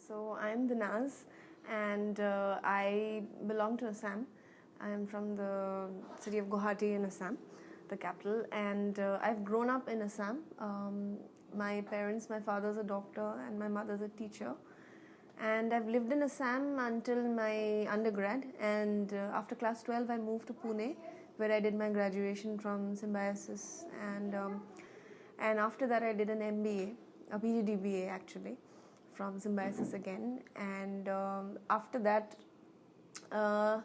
So I'm Dinaz, and I belong to Assam. I'm from the city of Guwahati in Assam, the capital, and I've grown up in Assam. My parents, my father's a doctor, and my mother's a teacher. And I've lived in Assam until my undergrad, and after class 12, I moved to Pune, where I did my graduation from Symbiosis, and after that, I did an MBA, a PGDBA actually, from Symbiosis again. And after that, uh,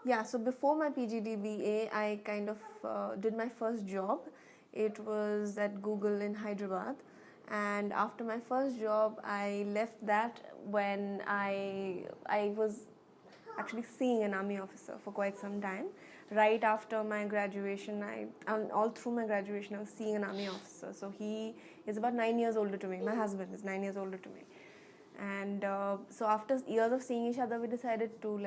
yeah, so before my PGDBA, I kind of did my first job. It was at Google in Hyderabad. And after my first job, I left that when I was actually seeing an army officer for quite some time. Right after my graduation, all through my graduation, I was seeing an army officer. So he is about 9 years older to me. My husband is 9 years older to me. And so after years of seeing each other, we decided to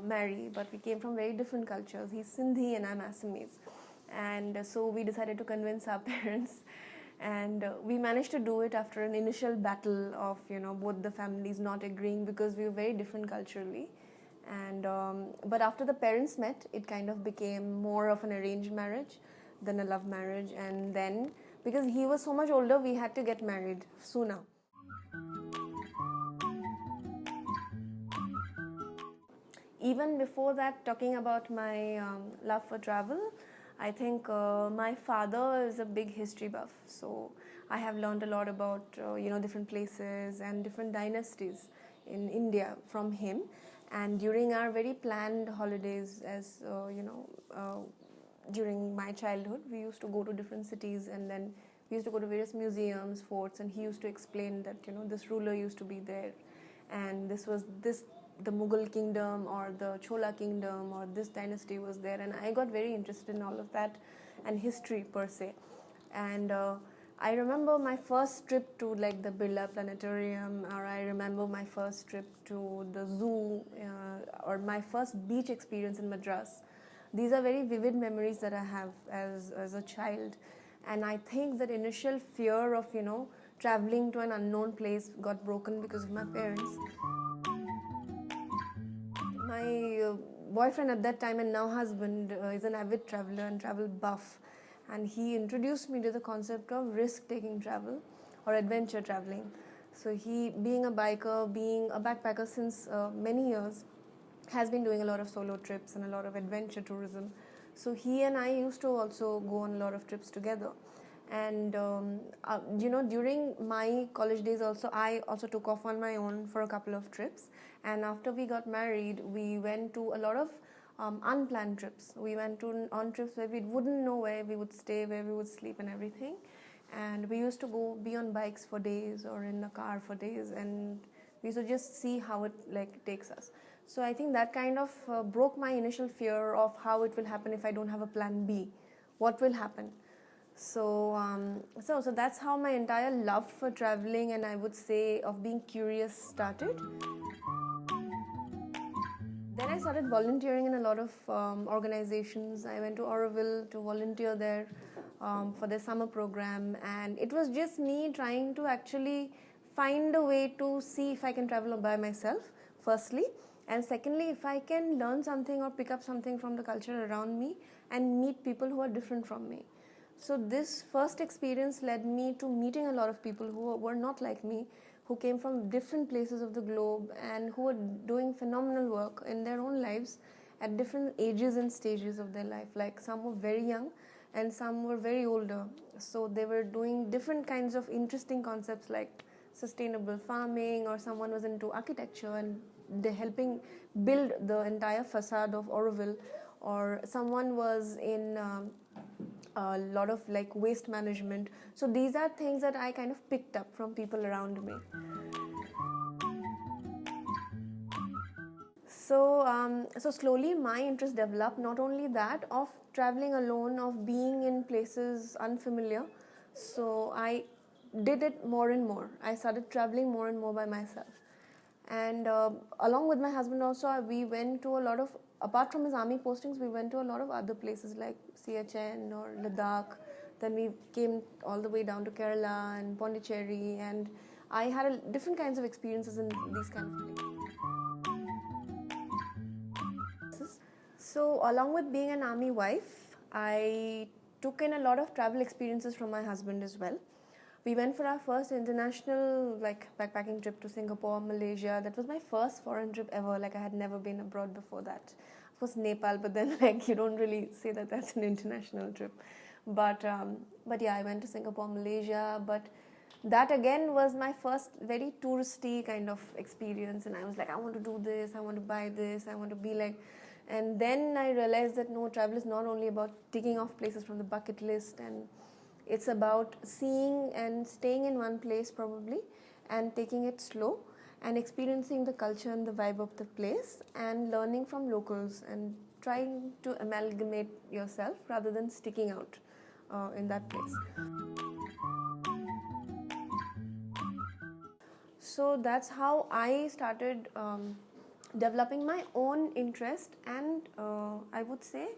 marry. But we came from very different cultures. He's Sindhi and I'm Assamese. And so we decided to convince our parents, and we managed to do it after an initial battle of both the families not agreeing, because we were very different culturally. And but after the parents met, it kind of became more of an arranged marriage than a love marriage. And then, because he was so much older, we had to get married sooner. Even before that, talking about my love for travel, I think my father is a big history buff. So I have learned a lot about different places and different dynasties in India from him. And during our very planned holidays, as during my childhood, we used to go to different cities, and then we used to go to various museums, forts, and he used to explain that this ruler used to be there, and this was this the Mughal kingdom or the Chola kingdom or this dynasty was there. And I got very interested in all of that and history per se. And I remember my first trip to like the Birla Planetarium, or I remember my first trip to the zoo, or my first beach experience in Madras. These are very vivid memories that I have as a child. And I think that initial fear of traveling to an unknown place got broken because of my parents. My boyfriend at that time and now husband is an avid traveler and travel buff, and he introduced me to the concept of risk-taking travel or adventure traveling. So he, being a biker, being a backpacker since many years, has been doing a lot of solo trips and a lot of adventure tourism. So he and I used to also go on a lot of trips together. And during my college days also, I also took off on my own for a couple of trips. And after we got married, we went to a lot of unplanned trips. We went on trips where we wouldn't know where we would stay, where we would sleep and everything. And we used to go be on bikes for days or in a car for days, and we used to just see how it takes us. So I think that kind of broke my initial fear of how it will happen if I don't have a plan B. What will happen? So that's how my entire love for traveling, and I would say of being curious, started. Then I started volunteering in a lot of organizations. I went to Auroville to volunteer there for their summer program, and it was just me trying to actually find a way to see if I can travel by myself, firstly, and secondly, if I can learn something or pick up something from the culture around me and meet people who are different from me. So this first experience led me to meeting a lot of people who were not like me, who came from different places of the globe and who were doing phenomenal work in their own lives at different ages and stages of their life. Like some were very young and some were very older. So they were doing different kinds of interesting concepts like sustainable farming, or someone was into architecture and they helping build the entire facade of Auroville, or someone was in a lot of like waste management. So these are things that I kind of picked up from people around me. So slowly my interest developed, not only that, of traveling alone, of being in places unfamiliar. So I did it more and more. I started traveling more and more by myself. And along with my husband also, we went to a lot of, apart from his army postings, we went to a lot of other places like CHN or Ladakh. Then we came all the way down to Kerala and Pondicherry, and I had different kinds of experiences in these kind of places. So along with being an army wife, I took in a lot of travel experiences from my husband as well. We went for our first international like backpacking trip to Singapore, Malaysia. That was my first foreign trip ever. Like I had never been abroad before that. Of course Nepal, but then like you don't really say that that's an international trip. But yeah, I went to Singapore, Malaysia. But that again was my first very touristy kind of experience, and I was like, I want to do this, I want to buy this, I want to be like. And then I realized that no, travel is not only about ticking off places from the bucket list, and it's about seeing and staying in one place probably and taking it slow and experiencing the culture and the vibe of the place and learning from locals and trying to amalgamate yourself rather than sticking out in that place. So that's how I started developing my own interest and I would say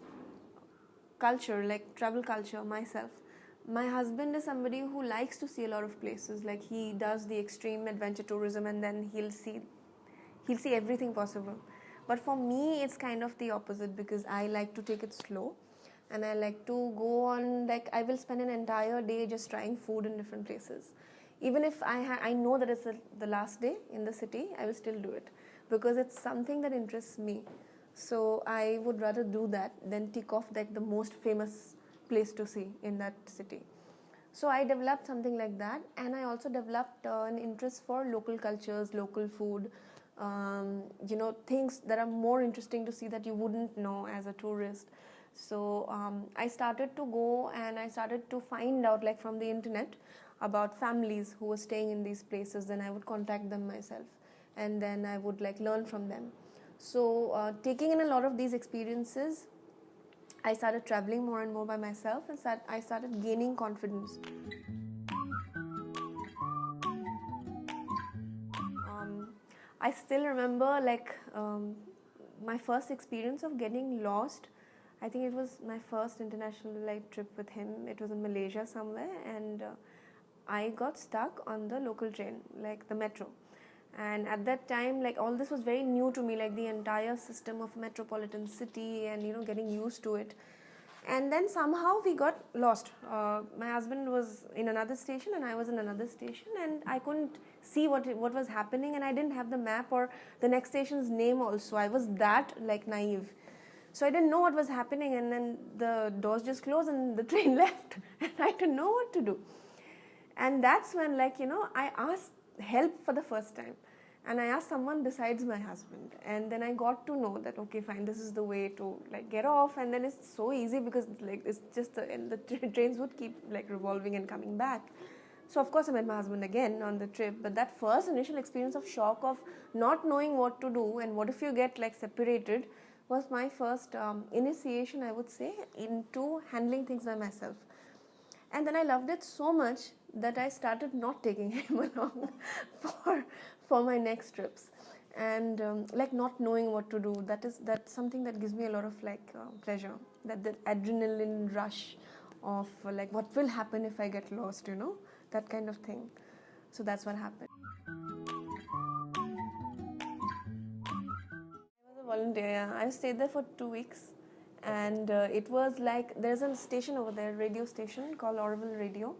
culture, like travel culture myself. My husband is somebody who likes to see a lot of places. Like he does the extreme adventure tourism, and then he'll see everything possible. But for me, it's kind of the opposite, because I like to take it slow, and I like to go on, like I will spend an entire day just trying food in different places. Even if I know that it's the last day in the city, I will still do it because it's something that interests me. So I would rather do that than tick off like the most famous place to see in that city. So I developed something like that, and I also developed an interest for local cultures, local food, things that are more interesting to see that you wouldn't know as a tourist. So I started to go and I started to find out, like from the internet, about families who were staying in these places. Then I would contact them myself, and then I would like learn from them. So taking in a lot of these experiences, I started traveling more and more by myself, and I started gaining confidence. I still remember my first experience of getting lost. I think it was my first international trip with him. It was in Malaysia somewhere, and I got stuck on the local train, like the metro. And at that time, like all this was very new to me, like the entire system of metropolitan city, and getting used to it. And then somehow we got lost. My husband was in another station and I was in another station, and I couldn't see what was happening, and I didn't have the map or the next station's name also. I was that like naive. So I didn't know what was happening, and then the doors just closed and the train left, and I didn't know what to do. And that's when I asked help for the first time, and I asked someone besides my husband, and then I got to know that okay, fine, this is the way to get off. And then it's so easy because it's just the trains would keep revolving and coming back. So of course I met my husband again on the trip, but that first initial experience of shock of not knowing what to do and what if you get separated was my first initiation, I would say, into handling things by myself. And then I loved it so much that I started not taking him along for my next trips, and not knowing what to do. That's something that gives me a lot of pleasure. That adrenaline rush of what will happen if I get lost, that kind of thing. So that's what happened. I was a volunteer. Yeah. I stayed there for 2 weeks. And it was there's a station over there, radio station called Orville Radio,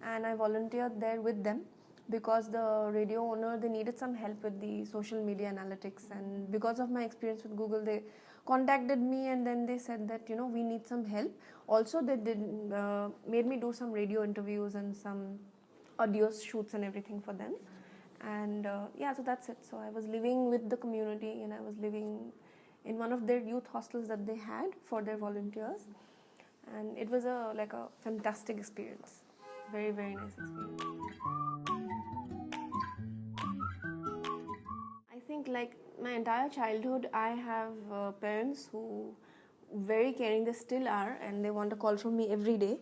and I volunteered there with them because the radio owner, they needed some help with the social media analytics, and because of my experience with Google, they contacted me, and then they said that we need some help. Also they made me do some radio interviews and some audio shoots and everything for them. And so that's it. So I was living with the community, and I was living in one of their youth hostels that they had for their volunteers. and it was a fantastic experience. Very, very nice experience. I think like my entire childhood, I have parents who very caring. They still are, and they want a call from me every day.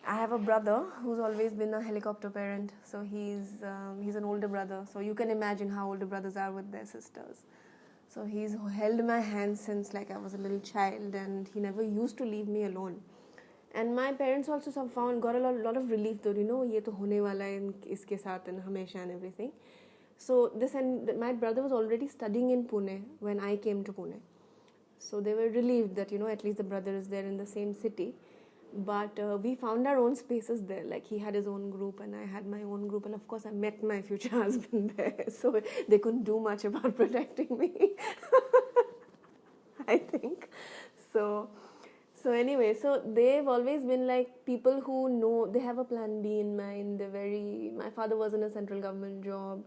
I have a brother who's always been a helicopter parent, so he's an older brother. So you can imagine how older brothers are with their sisters. So he's held my hand since like I was a little child, and he never used to leave me alone. And my parents also some found got a lot of relief though, ये तो होने वाला है इसके साथ and हमेशा and everything. So this, and my brother was already studying in Pune when I came to Pune. So they were relieved that at least the brother is there in the same city. But we found our own spaces there. Like he had his own group and I had my own group, and of course I met my future husband there. So they couldn't do much about protecting me. I think so. So anyway, so they've always been like people who know they have a plan B in mind. My father was in a central government job,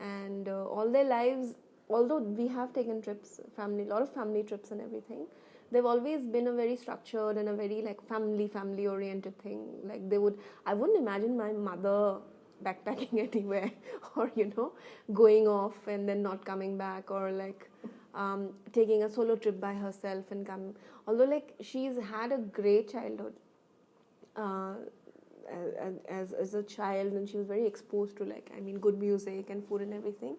and all their lives, although we have taken trips, a lot of family trips and everything, they've always been a very structured and a very like family oriented thing. Like I wouldn't imagine my mother backpacking anywhere, or going off and then not coming back, or like taking a solo trip by herself and come. Although like she's had a great childhood as a child, and she was very exposed to good music and food and everything,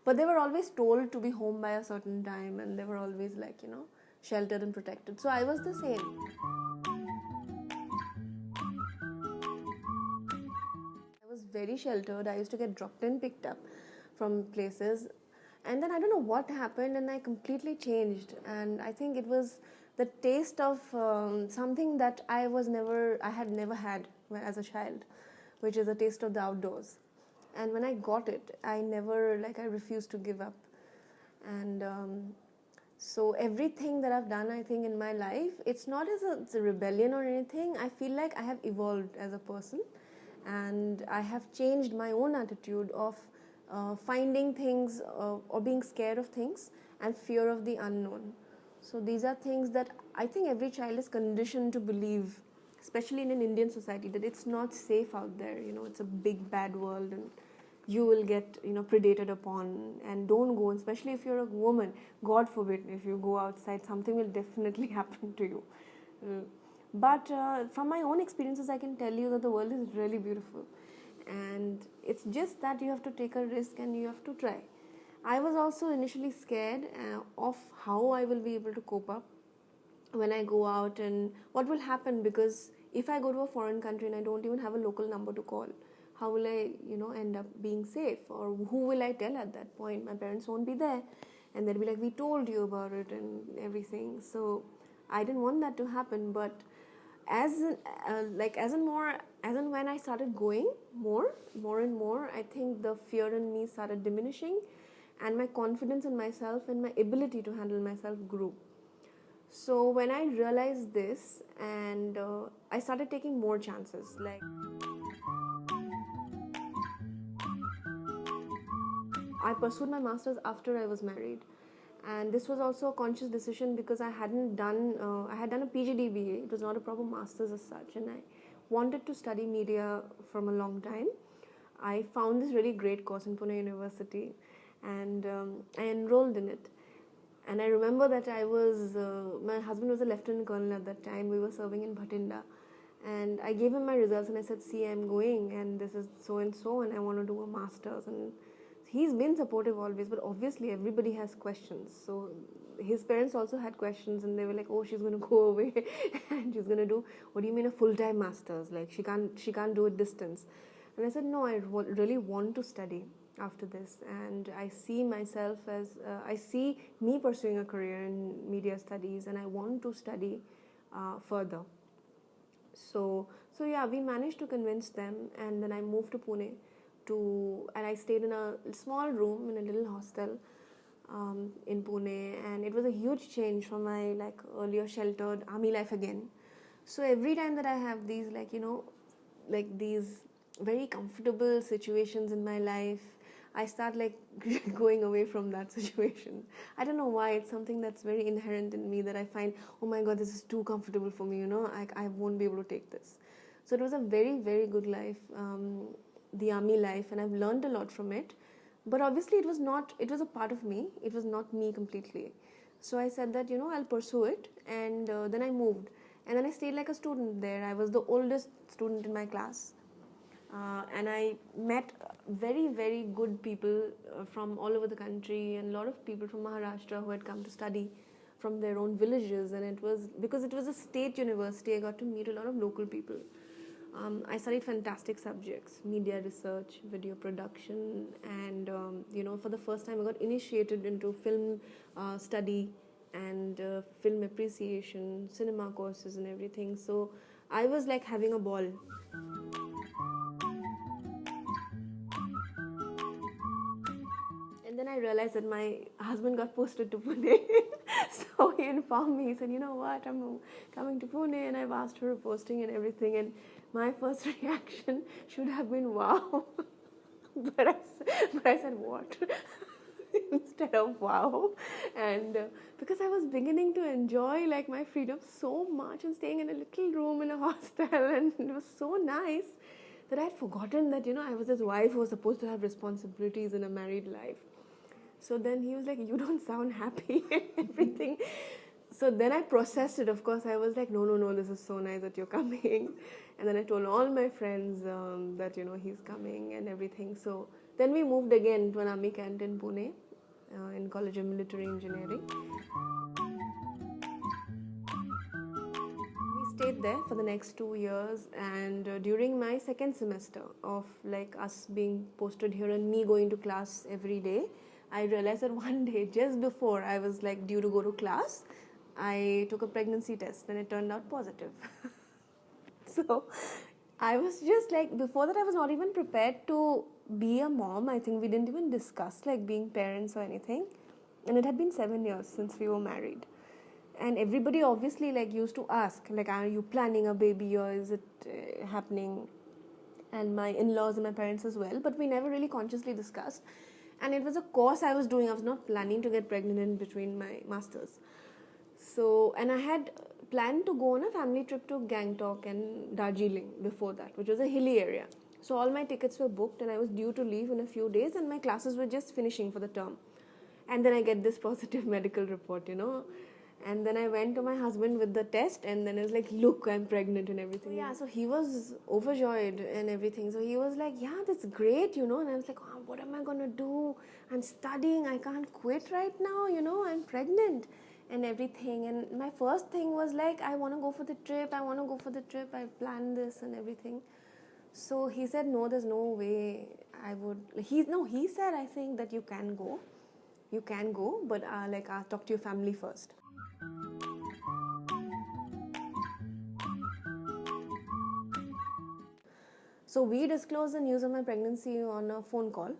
but they were always told to be home by a certain time, and they were always sheltered and protected. So I was the same. I was very sheltered. I used to get dropped and picked up from places, and then I don't know what happened, and I completely changed. And I think it was the taste of something that I had never had as a child, which is a taste of the outdoors. And when I got it, I refused to give up. And so everything that I've done, I think, in my life, it's not it's a rebellion or anything. I feel like I have evolved as a person, and I have changed my own attitude of finding things or being scared of things and fear of the unknown. So these are things that I think every child is conditioned to believe, especially in an Indian society, that it's not safe out there. It's a big bad world, and you will get predated upon, and don't go, especially if you're a woman. God forbid, if you go outside, something will definitely happen to you. But from my own experiences, I can tell you that the world is really beautiful, and it's just that you have to take a risk and you have to try. I was also initially scared of how I will be able to cope up when I go out, and what will happen, because if I go to a foreign country and I don't even have a local number to call, how will I end up being safe, or who will I tell at that point? My parents won't be there, and they'll be like, we told you about it and everything. So I didn't want that to happen. But as and when I started going more and more, I think the fear in me started diminishing, and my confidence in myself and my ability to handle myself grew. So when I realized this, and I started taking more chances. I pursued my master's after I was married, and this was also a conscious decision because I had done a PGDBA. It was not a proper master's as such, and I wanted to study media from a long time. I found this really great course in Pune University, and I enrolled in it. And I remember that my husband was a lieutenant colonel at that time. We were serving in Bhatinda, and I gave him my results and I said, see, I'm going, and this is so and so, and I want to do a master's. And he's been supportive always, but obviously everybody has questions. So his parents also had questions, and they were like, oh, she's going to go away and she's going to do, what do you mean a full-time master's? Like she can't do it distance. And I said, no, I really want to study after this, and I see myself as I see me pursuing a career in media studies, and I want to study further. So yeah, we managed to convince them, and then I moved to Pune and I stayed in a small room in a little hostel in Pune, and it was a huge change from my earlier sheltered army life again. So every time that I have these these very comfortable situations in my life, I start like going away from that situation. I don't know why. It's something that's very inherent in me that I find, oh my god, this is too comfortable for me, I won't be able to take this. So it was a very, very good life, the army life, and I've learned a lot from it. But obviously it was a part of me. It was not me completely. So I said that, I'll pursue it. And then I moved. And then I stayed like a student there. I was the oldest student in my class. And I met very, very good people from all over the country, and a lot of people from Maharashtra who had come to study from their own villages. And it was, because it was a state university, I got to meet a lot of local people. I studied fantastic subjects: media research, video production, and for the first time I got initiated into film study and film appreciation, cinema courses and everything. So I was like having a ball. And then I realized that my husband got posted to Pune. So he informed me, he said, you know what, I'm coming to Pune, and I've asked for a posting and everything. And my first reaction should have been, wow. but I said, what? Instead of wow. And because I was beginning to enjoy like my freedom so much, and staying in a little room in a hostel, and it was so nice that I had forgotten that, I was his wife who was supposed to have responsibilities in a married life. So then he was like, you don't sound happy and everything. So then I processed it. Of course, I was like, no, this is so nice that you're coming. And then I told all my friends that, he's coming and everything. So then we moved again to an army camp in Pune, in College of Military Engineering. We stayed there for the next 2 years, and during my second semester of like us being posted here and me going to class every day, I realized that one day, just before I was like due to go to class, I took a pregnancy test and it turned out positive. So I was just like, before that I was not even prepared to be a mom. I think we didn't even discuss like being parents or anything. And it had been 7 years since we were married. And everybody obviously like used to ask, like, are you planning a baby, or is it happening? And my in-laws and my parents as well. But we never really consciously discussed. And it was a course I was doing. I was not planning to get pregnant in between my masters. So, and I had planned to go on a family trip to Gangtok and Darjeeling before that, which was a hilly area. So all my tickets were booked, and I was due to leave in a few days, and my classes were just finishing for the term. And then I get this positive medical report, And then I went to my husband with the test, and then I was like, look, I'm pregnant and everything. Yeah, so he was overjoyed and everything. So he was like, yeah, that's great, And I was like, oh, what am I going to do? I'm studying. I can't quit right now, I'm pregnant and everything. And my first thing was like, I want to go for the trip. I planned this and everything. So he said, no, there's no way I would. He said, I think that you can go. You can go, but I'll talk to your family first. So we disclosed the news of my pregnancy on a phone call.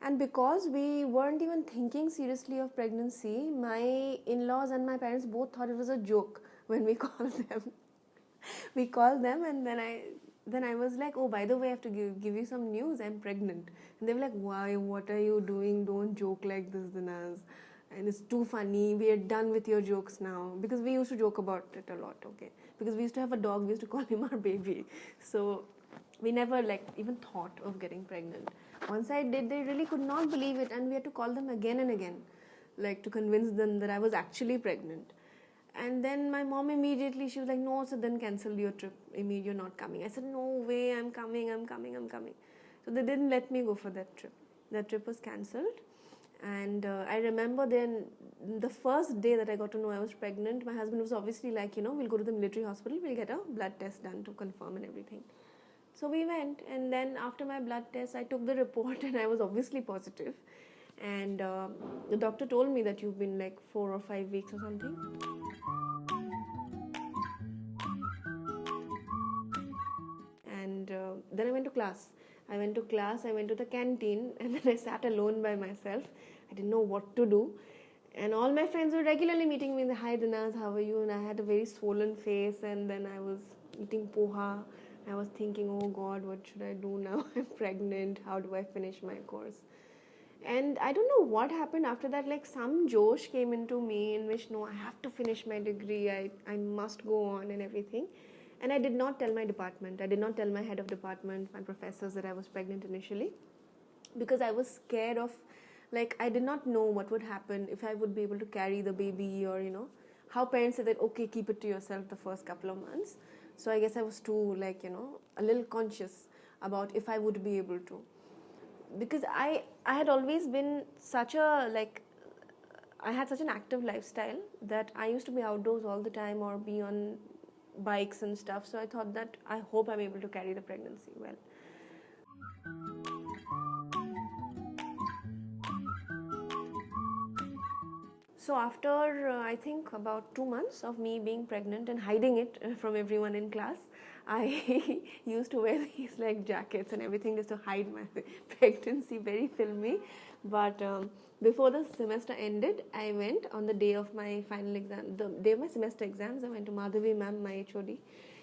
And because we weren't even thinking seriously of pregnancy, my in-laws and my parents both thought it was a joke when we called them. We called them, and then I was like, oh, by the way, I have to give you some news. I'm pregnant. And they were like, why? What are you doing? Don't joke like this, Dinaz. And it's too funny. We are done with your jokes now. Because we used to joke about it a lot, okay? Because we used to have a dog. We used to call him our baby. So we never even thought of getting pregnant. Once I did, they really could not believe it. And we had to call them again and again, to convince them that I was actually pregnant. And then my mom immediately, she was like, no, so then cancel your trip. You're not coming. I said, no way, I'm coming. So they didn't let me go for that trip. That trip was cancelled. And I remember then, the first day that I got to know I was pregnant, my husband was obviously like, we'll go to the military hospital, we'll get a blood test done to confirm and everything. So we went, and then after my blood test, I took the report, and I was obviously positive. And the doctor told me that you've been 4 or 5 weeks or something. And then I went to class. I went to the canteen, and then I sat alone by myself. I didn't know what to do. And all my friends were regularly meeting me in the, hi Dinaz, how are you? And I had a very swollen face, and then I was eating poha. I was thinking, oh God, what should I do now? I'm pregnant. How do I finish my course? And I don't know what happened after that, like some josh came into me in which, no, I have to finish my degree, I must go on and everything. And I did not tell my department, I did not tell my head of department, my professors, that I was pregnant initially, because I was scared of, like, I did not know what would happen, if I would be able to carry the baby, or how parents say that, okay, keep it to yourself the first couple of months. So I guess I was too, like, a little conscious about if I would be able to, because I had always been such a, like, I had such an active lifestyle that I used to be outdoors all the time or be on bikes and stuff. So I thought that I hope I'm able to carry the pregnancy well. So after I think about 2 months of me being pregnant and hiding it from everyone in class, I used to wear these like jackets and everything just to hide my pregnancy, very filmy. But before the semester ended, I went on the day of my final exam, the day of my semester exams. I went to Madhavi ma'am, my HOD,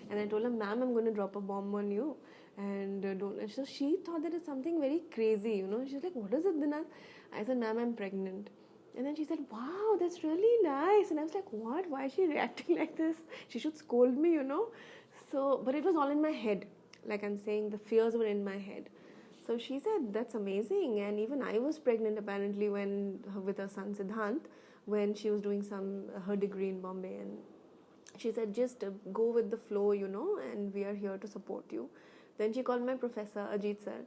and I told her, "Ma'am, I'm going to drop a bomb on you." And don't. So she thought that it's something very crazy, She's like, "What is it, Dinan?" I said, "Ma'am, I'm pregnant." And then she said, "Wow, that's really nice." And I was like, "What? Why is she reacting like this? She should scold me." So, but it was all in my head. Like I'm saying, the fears were in my head. So she said, "That's amazing." And even I was pregnant apparently with her son Siddhant, when she was doing her degree in Bombay. And she said, "Just go with the flow, and we are here to support you." Then she called my professor, Ajit sir.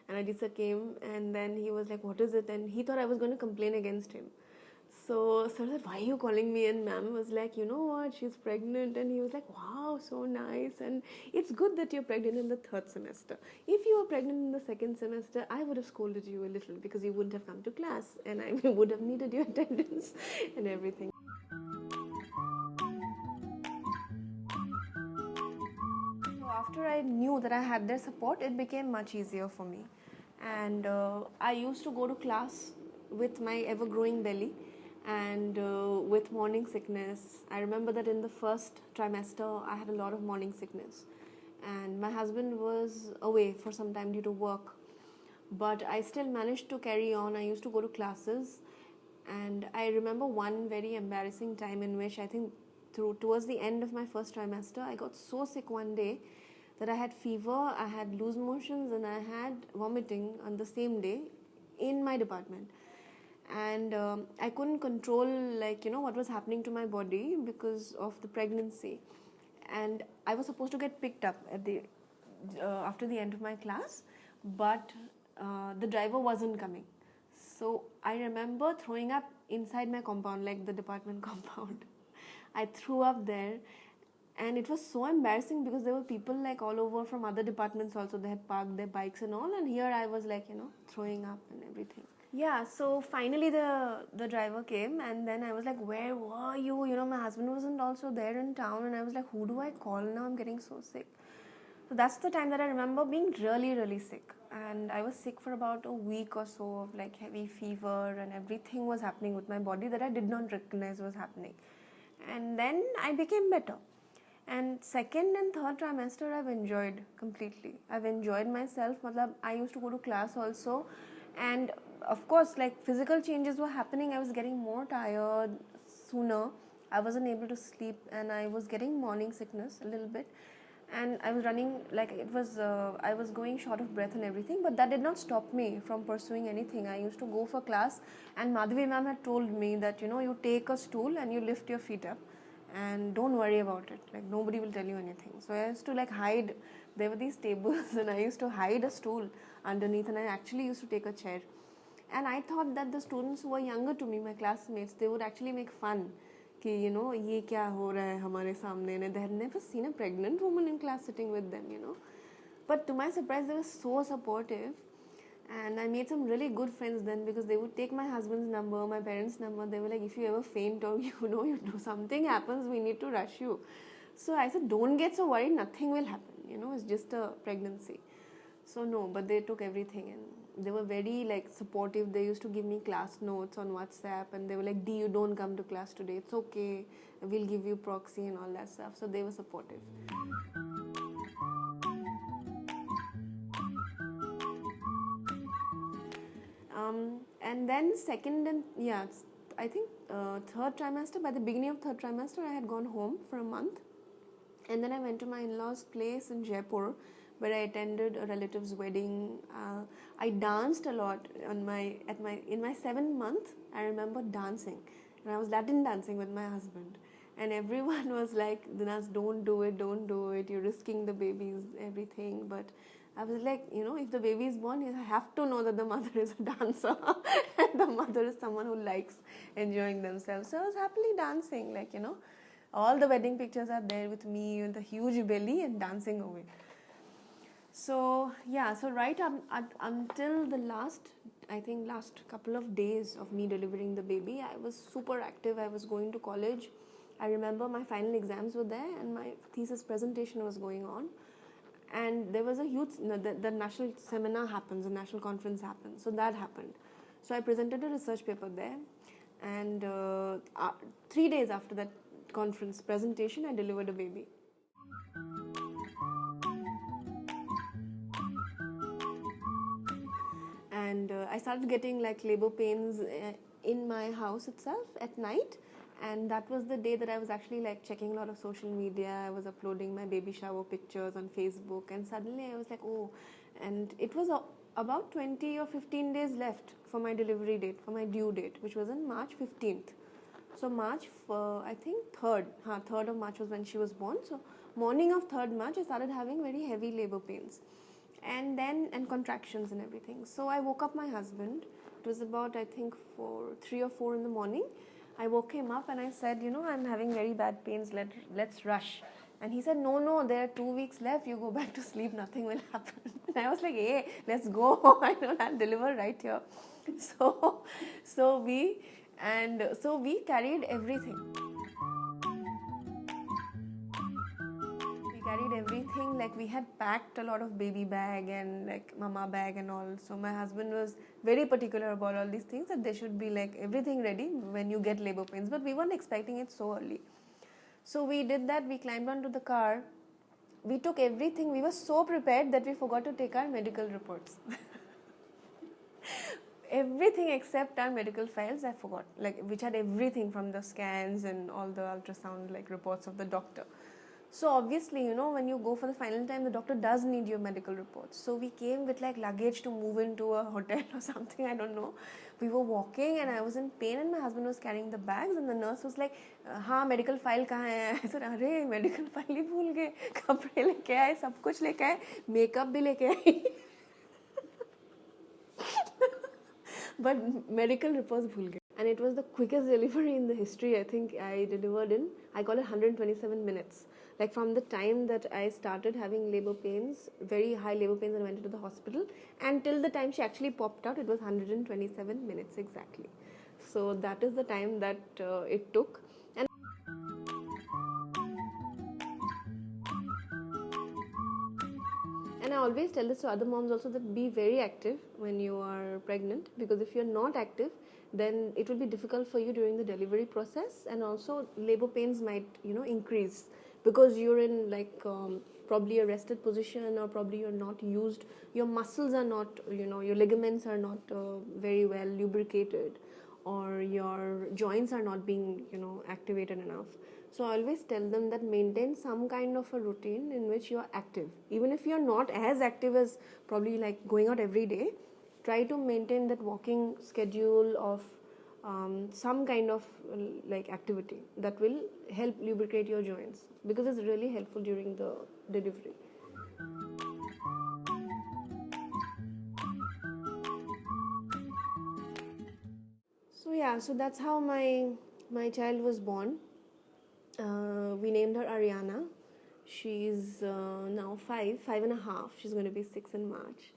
And Ajit sir came, and then he was like, "What is it?" And he thought I was going to complain against him. So sir said, "Why are you calling me?" And ma'am was like, "You know what, she's pregnant." And he was like, "Wow, so nice. And it's good that you're pregnant in the third semester. If you were pregnant in the second semester, I would have scolded you a little, because you wouldn't have come to class and I would have needed your attendance and everything." So after I knew that I had their support, it became much easier for me. And I used to go to class with my ever growing belly and with morning sickness. I remember that in the first trimester, I had a lot of morning sickness. And my husband was away for some time due to work. But I still managed to carry on. I used to go to classes. And I remember one very embarrassing time in which I think towards the end of my first trimester, I got so sick one day that I had fever, I had loose motions, and I had vomiting on the same day in my department. And I couldn't control, like, what was happening to my body because of the pregnancy. And I was supposed to get picked up at the after the end of my class, but the driver wasn't coming. So I remember throwing up inside my compound, like the department compound. I threw up there, and it was so embarrassing because there were people like all over from other departments also. They had parked their bikes and all, and here I was like, throwing up and everything. Yeah, so finally the driver came, and then I was like, "Where were you?" My husband wasn't also there in town, and I was like, "Who do I call now? I'm getting so sick." So that's the time that I remember being really, really sick. And I was sick for about a week or so of like heavy fever, and everything was happening with my body that I did not recognize was happening. And then I became better. And second and third trimester, I've enjoyed completely. I've enjoyed myself. I used to go to class also. And of course, like physical changes were happening. I was getting more tired sooner. I wasn't able to sleep, and I was getting morning sickness a little bit. And I was running, like I was going short of breath and everything, but that did not stop me from pursuing anything. I used to go for class, and Madhavi ma'am had told me that, you take a stool and you lift your feet up and don't worry about it, like nobody will tell you anything. So I used to like hide, there were these tables and I used to hide a stool underneath, and I actually used to take a chair. And I thought that the students who were younger to me, my classmates, they would actually make fun कि ये क्या हो रहा है हमारे सामने, and they had never seen a pregnant woman in class sitting with them. But to my surprise, they were so supportive, and I made some really good friends then, because they would take my husband's number, my parents' number. They were like, "If you ever faint or you do something happens, we need to rush you." So I said, "Don't get so worried, nothing will happen, it's just a pregnancy." So no, but they took everything, and they were very like supportive. They used to give me class notes on WhatsApp, and they were like, "D, you don't come to class today, it's okay, we'll give you proxy and all that stuff." So they were supportive. and then second and I think third trimester, by the beginning of third trimester, I had gone home for a month, and then I went to my in-laws' place in Jaipur, where I attended a relative's wedding. I danced a lot in my 7th month. I remember dancing, and I was Latin dancing with my husband, and everyone was like, "Dinaz, don't do it, don't do it. You're risking the baby's everything." But I was like, if the baby is born, I have to know that the mother is a dancer and the mother is someone who likes enjoying themselves. So I was happily dancing, all the wedding pictures are there with me with a huge belly and dancing away. So right until the last couple of days of me delivering the baby, I was super active. I was going to college. I remember my final exams were there and my thesis presentation was going on. And there was a huge, the national seminar happens, the national conference happens. So that happened. So I presented a research paper there. And 3 days after that conference presentation, I delivered a baby. And I started getting like labor pains in my house itself at night. And that was the day that I was actually like checking a lot of social media. I was uploading my baby shower pictures on Facebook, and suddenly I was like, oh, and it was about 20 or 15 days left for my delivery date, for my due date, which was on March 15th. So March, I think 3rd of March was when she was born. So morning of 3rd March, I started having very heavy labor pains and contractions and everything. So I woke up my husband. It was about, I think, 3 or 4 in the morning. I woke him up and I said, I'm having very bad pains, let's rush. And he said, no, there are 2 weeks left, you go back to sleep, nothing will happen. And I was like, hey, let's go, I'll deliver right here. So we carried everything. Like we had packed a lot of baby bag and like mama bag and all. So my husband was very particular about all these things, that there should be like everything ready when you get labor pains, but we weren't expecting it so early. So we did that. We climbed onto the car, we took everything. We were so prepared that we forgot to take our medical reports. Everything except our medical files I forgot, like which had everything from the scans and all the ultrasound like reports of the doctor. So obviously, when you go for the final time, the doctor does need your medical reports. So we came with like luggage to move into a hotel or something, I don't know. We were walking and I was in pain and my husband was carrying the bags and the nurse was like, हाँ medical file कहाँ है? I said, अरे medical file ही भूल गए, कपड़े लेके आए, सब कुछ लेके आए, makeup भी लेके आए. But medical reports भूल गए. And it was the quickest delivery in the history. I think I delivered in, I call it 127 minutes. Like from the time that I started having labor pains, very high labor pains, and went into the hospital, and till the time she actually popped out, it was 127 minutes exactly. So that is the time that it took. And I always tell this to other moms also, that be very active when you are pregnant, because if you're not active, then it will be difficult for you during the delivery process, and also labor pains might increase because you're in like probably a rested position, or probably you're not used, your muscles are not, your ligaments are not very well lubricated, or your joints are not being activated enough. So I always tell them that maintain some kind of a routine in which you are active. Even if you're not as active as probably like going out every day, try to maintain that walking schedule of some kind of like activity that will help lubricate your joints, because it's really helpful during the delivery. So that's how my child was born. We named her Ariana. She's now 5.5. She's going to be 6 in March.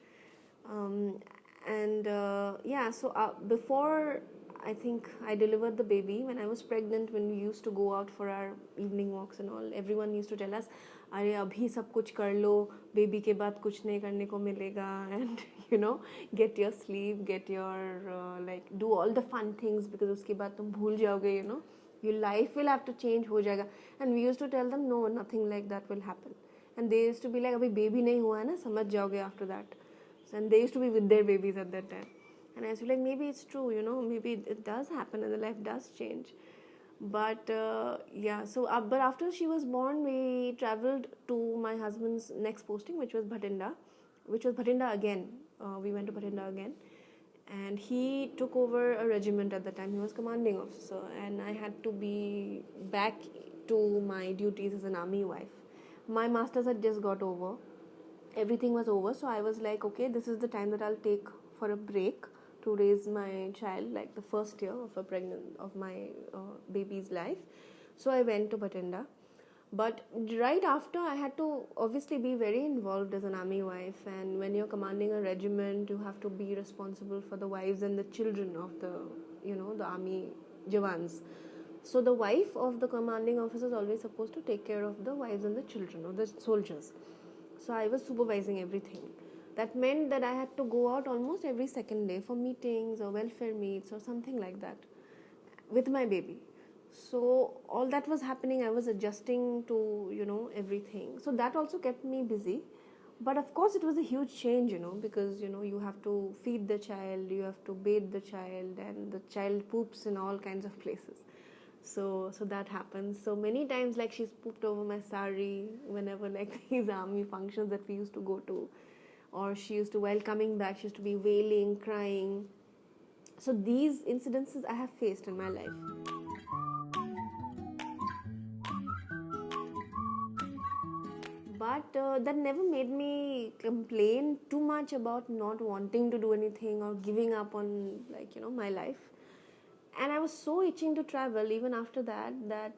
Before I think I delivered the baby, when I was pregnant, when we used to go out for our evening walks and all, everyone used to tell us, अरे अभी सब कुछ कर लो, baby के बाद कुछ नहीं करने को मिलेगा, and get your sleep, get your like do all the fun things, because उसके बाद तुम भूल जाओगे, your life will have to change, हो जाएगा. And we used to tell them, no, nothing like that will happen. And they used to be like, अभी baby नहीं हुआ है ना, समझ जाओगे after that. And they used to be with their babies at that time. And I was like, maybe it's true, maybe it does happen and the life does change. But yeah, so but after she was born, we traveled to my husband's next posting, which was Bhatinda again. We went to Bhatinda again, and he took over a regiment at the time. He was commanding officer, and I had to be back to my duties as an army wife. My masters had just got over, everything was over, so I was like, okay, this is the time that I'll take for a break to raise my child, like the first year of my baby's life. So I went to Bhatinda, but right after, I had to obviously be very involved as an army wife, and when you're commanding a regiment, you have to be responsible for the wives and the children of the army Jawans. So the wife of the commanding officer is always supposed to take care of the wives and the children of the soldiers. So I was supervising everything. That meant that I had to go out almost every second day for meetings or welfare meets or something like that with my baby. So all that was happening, I was adjusting to everything. So that also kept me busy. But of course it was a huge change, because you have to feed the child, you have to bathe the child, and the child poops in all kinds of places. So that happens. So many times, like, she's pooped over my sari whenever, like, these army functions that we used to go to, or she used to, while coming back, she used to be wailing, crying. So these incidences I have faced in my life. But that never made me complain too much about not wanting to do anything or giving up on, my life. And I was so itching to travel even after that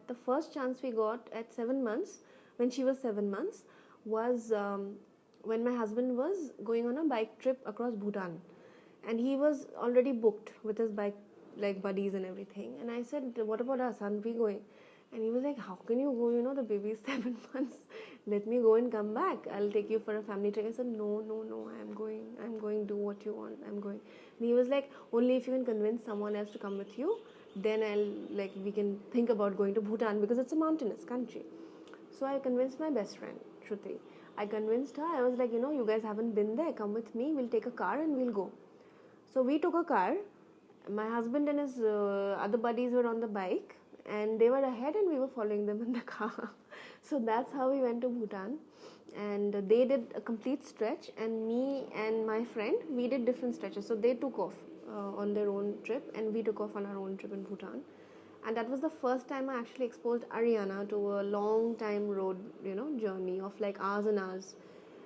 the first chance we got at 7 months, when she was 7 months, was when my husband was going on a bike trip across Bhutan, and he was already booked with his bike, like, buddies and everything. And I said, what about us, aren't we going? And he was like, how can you go, the baby is 7 months, let me go and come back, I'll take you for a family trip. I said, no, I'm going, do what you want, I'm going. And he was like, only if you can convince someone else to come with you, then we can think about going to Bhutan, because it's a mountainous country. So I convinced my best friend, Shruti. I convinced her, I was like, you guys haven't been there, come with me, we'll take a car and we'll go. So we took a car, my husband and his other buddies were on the bike, and they were ahead and we were following them in the car. So that's how we went to Bhutan, and they did a complete stretch, and me and my friend, we did different stretches. So they took off on their own trip, and we took off on our own trip in Bhutan. And that was the first time I actually exposed Ariana to a long time road journey of like hours and hours.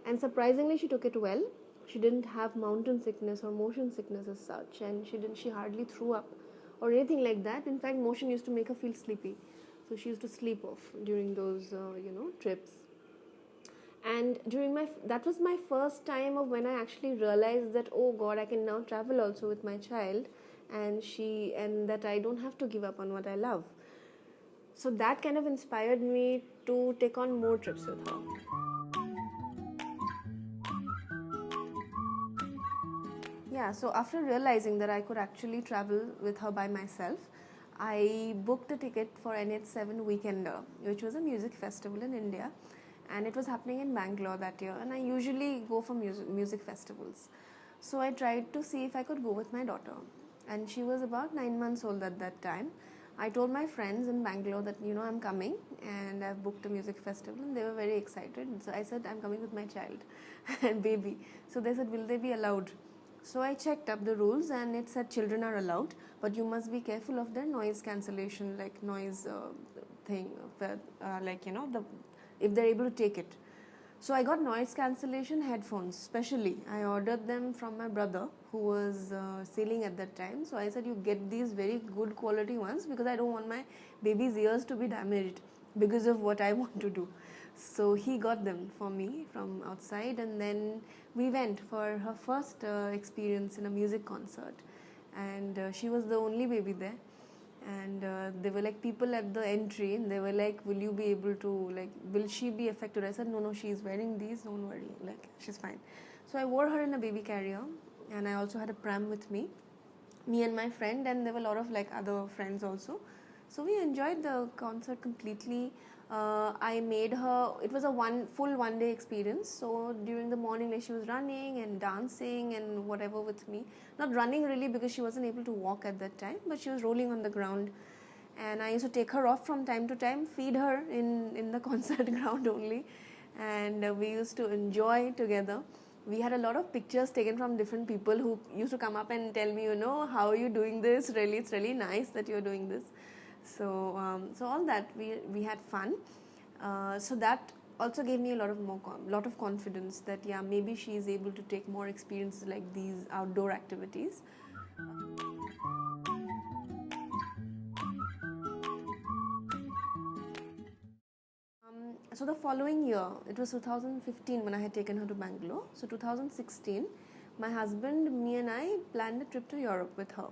And surprisingly, she took it well. She didn't have mountain sickness or motion sickness as such, and she hardly threw up or anything like that. In fact, motion used to make her feel sleepy, so she used to sleep off during those trips. And that was my first time of when I actually realized that, oh God, I can now travel also with my child, and that I don't have to give up on what I love. So that kind of inspired me to take on more trips with her. Yeah, so after realizing that I could actually travel with her by myself, I booked a ticket for NH7 Weekender, which was a music festival in India, and it was happening in Bangalore that year, and I usually go for music festivals. So I tried to see if I could go with my daughter, and she was about 9 months old at that time. I told my friends in Bangalore that, I'm coming and I've booked a music festival, and they were very excited. So I said, I'm coming with my child and baby. So they said, will they be allowed? So I checked up the rules, and it said children are allowed, but you must be careful of their noise cancellation, like noise thing, if they're able to take it. So I got noise cancellation headphones specially. I ordered them from my brother, who was sailing at that time. So I said, you get these very good quality ones, because I don't want my baby's ears to be damaged because of what I want to do. So he got them for me from outside, and then we went for her first experience in a music concert, and she was the only baby there. And there were like people at the entry, and they were like, will you be able to, like, will she be affected? I said, no, she's wearing these, don't worry, like, she's fine. So I wore her in a baby carrier, and I also had a pram with me and my friend, and there were a lot of like other friends also. So we enjoyed the concert completely. I made her, it was a full 1 day experience. So during the morning, like, she was running and dancing and whatever with me. Not running really, because she wasn't able to walk at that time, but she was rolling on the ground. And I used to take her off from time to time, feed her in the concert ground only. And we used to enjoy together. We had a lot of pictures taken from different people who used to come up and tell me, how are you doing this? Really, it's really nice that you're doing this. So all that, we had fun. So that also gave me a lot of confidence that, yeah, maybe she is able to take more experiences like these outdoor activities. So the following year, it was 2015 when I had taken her to Bangalore. So 2016, my husband, me and I planned a trip to Europe with her.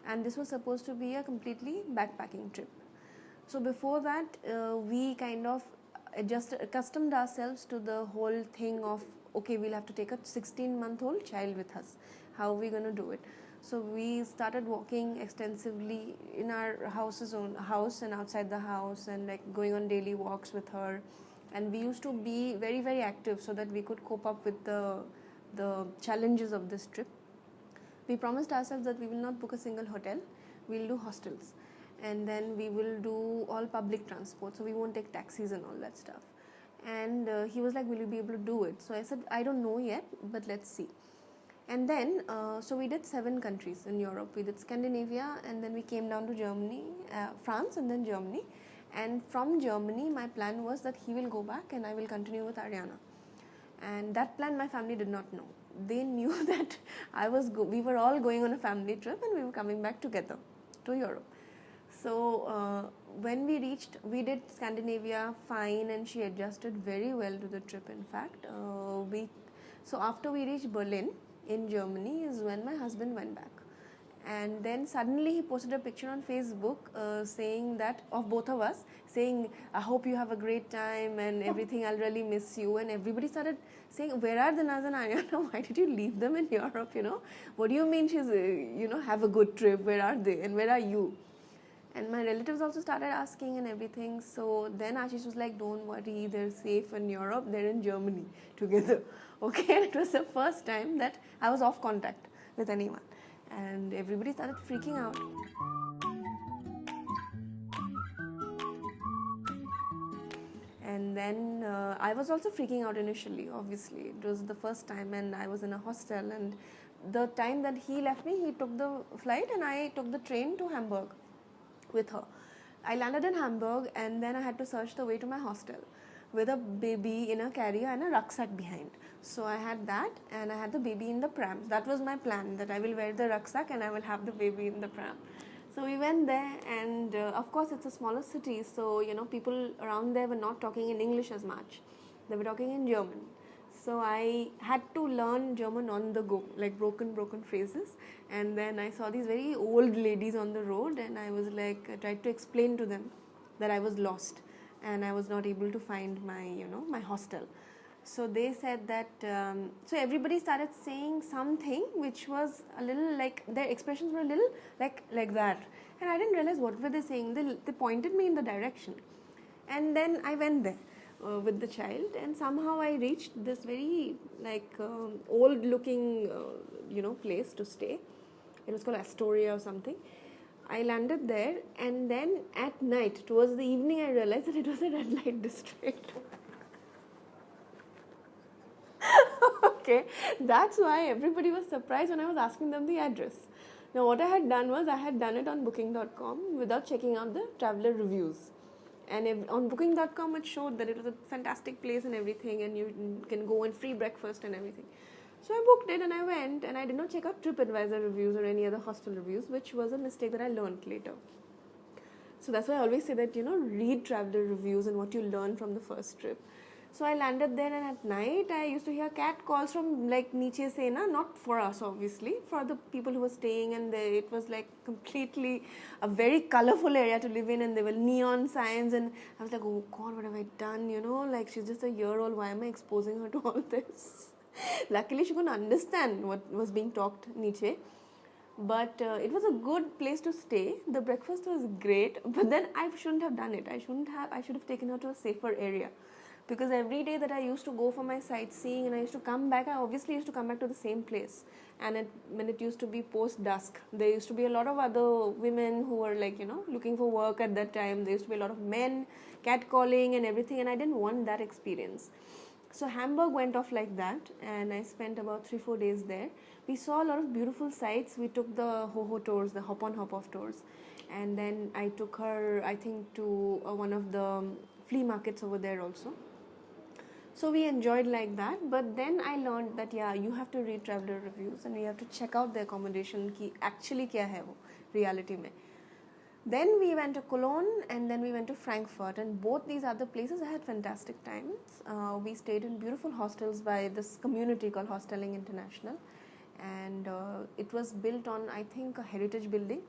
And this was supposed to be a completely backpacking trip. So before that, we kind of accustomed ourselves to the whole thing of, okay, we'll have to take a 16-month-old child with us. How are we going to do it? So we started walking extensively in our house and outside the house, and like going on daily walks with her. And we used to be very, very active so that we could cope up with the challenges of this trip. We promised ourselves that we will not book a single hotel. We'll do hostels. And then we will do all public transport. So we won't take taxis and all that stuff. And he was like, will you be able to do it? So I said, I don't know yet, but let's see. And then, so we did 7 countries in Europe. We did Scandinavia, and then we came down to Germany, France, and then Germany. And from Germany, my plan was that he will go back and I will continue with Ariana. And that plan my family did not know. They knew that we were all going on a family trip and we were coming back together to Europe. So when we did Scandinavia fine, and she adjusted very well to the trip. In fact, so after we reached Berlin in Germany is when my husband went back. And then suddenly he posted a picture on Facebook saying that, of both of us, saying, I hope you have a great time and everything, I'll really miss you. And everybody started saying, where are the Naz and Ariana? Why did you leave them in Europe? What do you mean she's, have a good trip? Where are they? And where are you? And my relatives also started asking and everything. So then Ashish was like, don't worry, they're safe in Europe, they're in Germany together. Okay, and it was the first time that I was off contact with anyone. And everybody started freaking out. And then I was also freaking out initially, obviously. It was the first time, and I was in a hostel. And the time that he left me, he took the flight and I took the train to Hamburg with her. I landed in Hamburg, and then I had to search the way to my hostel with a baby in a carrier and a rucksack behind. So I had that, and I had the baby in the pram. That was my plan, that I will wear the rucksack and I will have the baby in the pram. So we went there, and of course it's a smaller city, so people around there were not talking in English as much. They were talking in German. So I had to learn German on the go, like broken phrases. And then I saw these very old ladies on the road, and I was like, I tried to explain to them that I was lost and I was not able to find my hostel. So they said that, so everybody started saying something which was a little like, their expressions were a little like that. And I didn't realize what were they saying. They pointed me in the direction. And then I went there with the child, and somehow I reached this very old looking place to stay. It was called Astoria or something. I landed there, and then at night, towards the evening, I realized that it was a red light district. Okay, that's why everybody was surprised when I was asking them the address. Now what I had done was, I had done it on booking.com without checking out the traveler reviews. And on booking.com it showed that it was a fantastic place and everything, and you can go and free breakfast and everything. So I booked it and I went, and I did not check out TripAdvisor reviews or any other hostel reviews, which was a mistake that I learned later. So that's why I always say that, read traveler reviews and what you learn from the first trip. So I landed there, and at night I used to hear cat calls from Niche Sena, not for us obviously, for the people who were staying, and it was completely a very colorful area to live in, and there were neon signs, and I was like, oh God, what have I done, she's just a year old, why am I exposing her to all this? Luckily she couldn't understand what was being talked, Niche. But it was a good place to stay. The breakfast was great, but then I shouldn't have done it. I should have taken her to a safer area, because every day that I used to go for my sightseeing and I used to come back, I obviously used to come back to the same place. And when it used to be post dusk, there used to be a lot of other women who were like, looking for work at that time. There used to be a lot of men catcalling and everything, and I didn't want that experience. So Hamburg went off like that, and I spent about 3-4 days there. We saw a lot of beautiful sights. We took the ho-ho tours, the hop-on hop-off tours, and then I took her, I think, to one of the flea markets over there also. So we enjoyed like that, but then I learned that you have to read traveler reviews and you have to check out the accommodation ki actually kya hai wo reality mein. Then we went to Cologne and then we went to Frankfurt, and both these other places I had fantastic times. We stayed in beautiful hostels by this community called Hosteling International, and it was built on, I think, a heritage building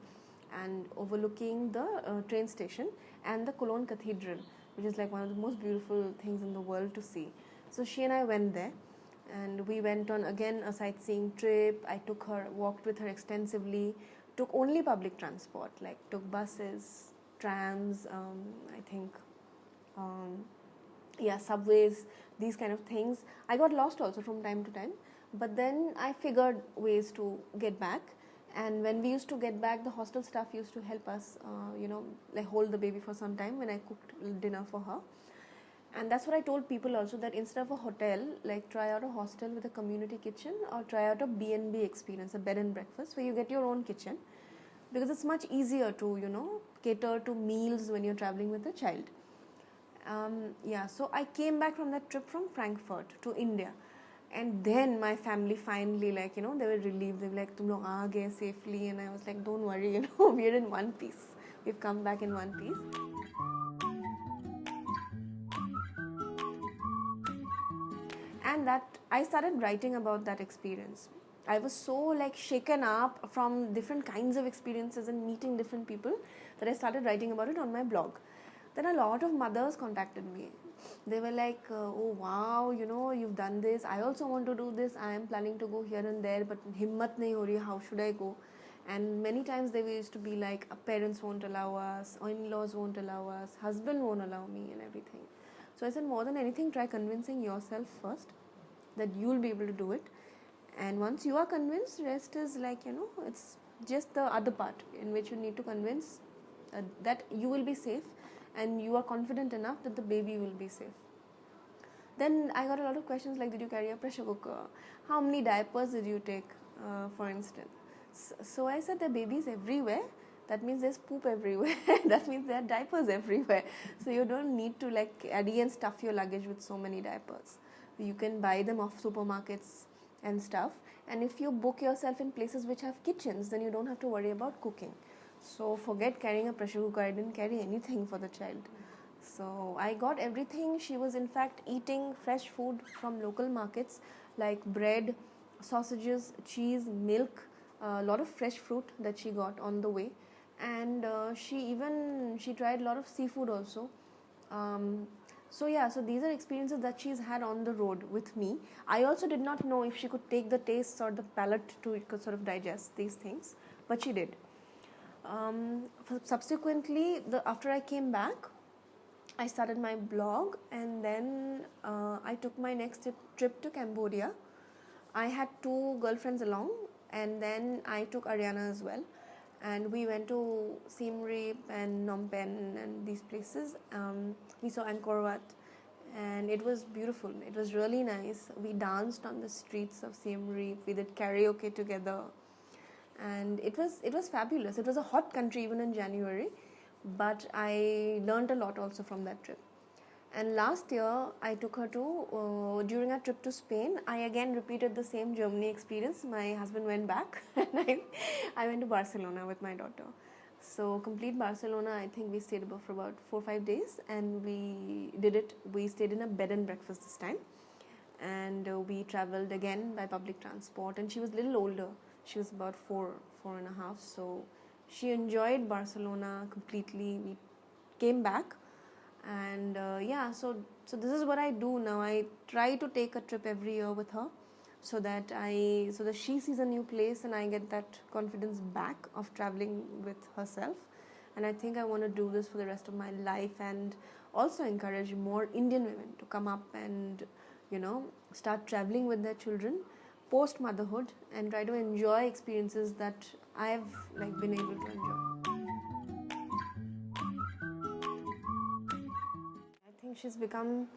and overlooking the train station and the Cologne Cathedral, which is like one of the most beautiful things in the world to see. So she and I went there, and we went on again a sightseeing trip. I took her, walked with her extensively, took only public transport, like took buses, trams, I think, subways, these kind of things. I got lost also from time to time, but then I figured ways to get back. And when we used to get back, the hostel staff used to help us, like hold the baby for some time when I cooked dinner for her. And that's what I told people also, that instead of a hotel, like try out a hostel with a community kitchen, or try out a B&B experience, a bed and breakfast, where you get your own kitchen, because it's much easier to, cater to meals when you're traveling with a child. So I came back from that trip from Frankfurt to India. And then my family finally, like, they were relieved. They were like, "Tum log aa gaye safely." And I was like, "Don't worry, we're in one piece. We've come back in one piece." And that I started writing about that experience. I was so like shaken up from different kinds of experiences and meeting different people that I started writing about it on my blog. Then a lot of mothers contacted me. They were like, "Oh wow, you've done this. I also want to do this. I am planning to go here and there, but himmat nahi ho rahi. How should I go?" And many times they used to be like, "Parents won't allow us, in-laws won't allow us, husband won't allow me," and everything. So I said, more than anything, try convincing yourself first that you'll be able to do it. And once you are convinced, rest is like, it's just the other part in which you need to convince that you will be safe and you are confident enough that the baby will be safe. Then I got a lot of questions like, did you carry a pressure cooker? How many diapers did you take, for instance? So I said, the baby's everywhere. That means there's poop everywhere. That means there are diapers everywhere. So you don't need to like carry and stuff your luggage with so many diapers. You can buy them off supermarkets and stuff. And if you book yourself in places which have kitchens, then you don't have to worry about cooking. So forget carrying a pressure cooker. I didn't carry anything for the child. So I got everything. She was in fact eating fresh food from local markets like bread, sausages, cheese, milk, a lot of fresh fruit that she got on the way. And she tried a lot of seafood also. So these are experiences that she's had on the road with me. I also did not know if she could take the taste or the palate to sort of digest these things, but she did. Subsequently, after I came back, I started my blog, and then I took my next trip to Cambodia. I had 2 girlfriends along, and then I took Ariana as well. And we went to Siem Reap and Phnom Penh and these places. We saw Angkor Wat, and it was beautiful. It was really nice. We danced on the streets of Siem Reap. We did karaoke together, and it was fabulous. It was a hot country even in January, but I learned a lot also from that trip. And last year, I took her during our trip to Spain, I again repeated the same Germany experience. My husband went back and I went to Barcelona with my daughter. So complete Barcelona, I think we stayed for about 4-5 days, and we stayed in a bed and breakfast this time. And we traveled again by public transport, and she was a little older. She was about 4.5. So she enjoyed Barcelona completely. We came back. And so this is what I do now. I try to take a trip every year with her so that she sees a new place and I get that confidence back of traveling with herself. And I think I want to do this for the rest of my life, and also encourage more Indian women to come up and start traveling with their children post motherhood and try to enjoy experiences that I've been able to enjoy. I think she's become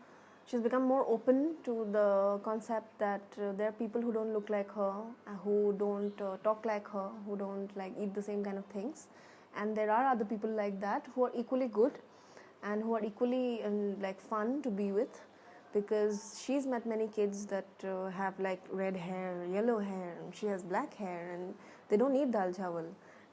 more open to the concept that there are people who don't look like her, who don't talk like her, who don't eat the same kind of things, and there are other people like that who are equally good and who are equally fun to be with, because she's met many kids that have red hair, yellow hair, and she has black hair, and they don't eat dal chawal,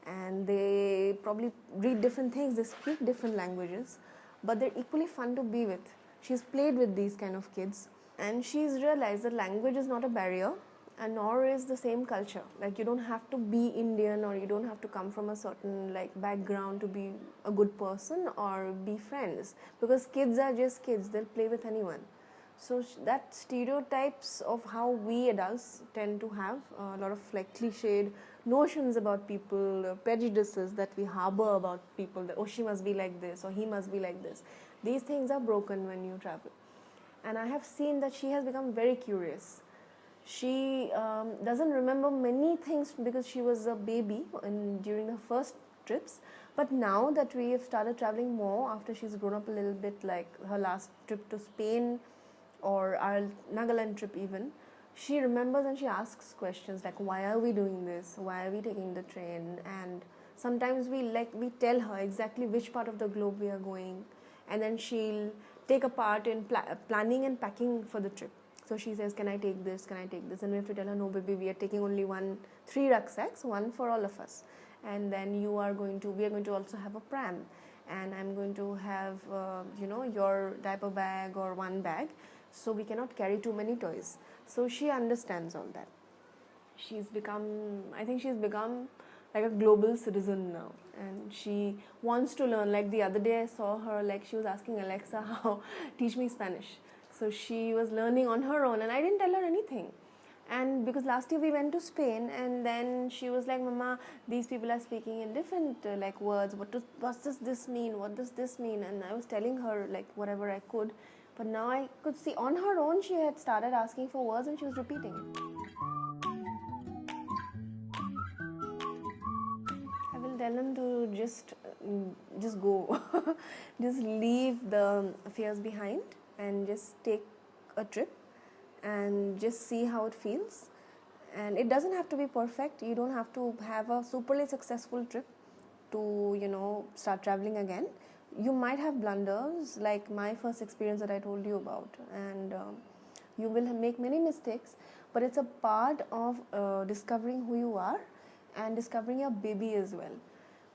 and they probably read different things, they speak different languages, but they're equally fun to be with. She's played with these kind of kids, and she's realized that language is not a barrier, and nor is the same culture. You don't have to be Indian, or you don't have to come from a certain background to be a good person or be friends, because kids are just kids, they'll play with anyone. So that stereotypes of how we adults tend to have a lot of cliched notions about people, prejudices that we harbor about people, that she must be like this or he must be like this. These things are broken when you travel. And I have seen that she has become very curious. She doesn't remember many things because she was a baby during her first trips, but now that we have started traveling more after she's grown up a little bit, like her last trip to Spain or our Nagaland trip even, she remembers and she asks questions like, why are we doing this, why are we taking the train? And sometimes we tell her exactly which part of the globe we are going, and then she'll take a part in planning and packing for the trip. So she says, can I take this, can I take this? And we have to tell her, no baby, we are taking only 3 rucksacks, one for all of us, and then we are going to also have a pram, and I'm going to have your diaper bag or one bag, so we cannot carry too many toys. So she understands all that. I think she's become like a global citizen now, and she wants to learn. Like the other day I saw her, she was asking Alexa how teach me Spanish. So she was learning on her own, and I didn't tell her anything. And because last year we went to Spain, and then she was like, Mama, these people are speaking in different words. What does this mean? What does this mean? And I was telling her whatever I could. But now I could see on her own she had started asking for words and she was repeating it. I will tell them to just go. Just leave the fears behind and just take a trip and just see how it feels. And it doesn't have to be perfect. You don't have to have a superly successful trip to start traveling again. You might have blunders like my first experience that I told you about, and you will make many mistakes, but it's a part of discovering who you are and discovering your baby as well.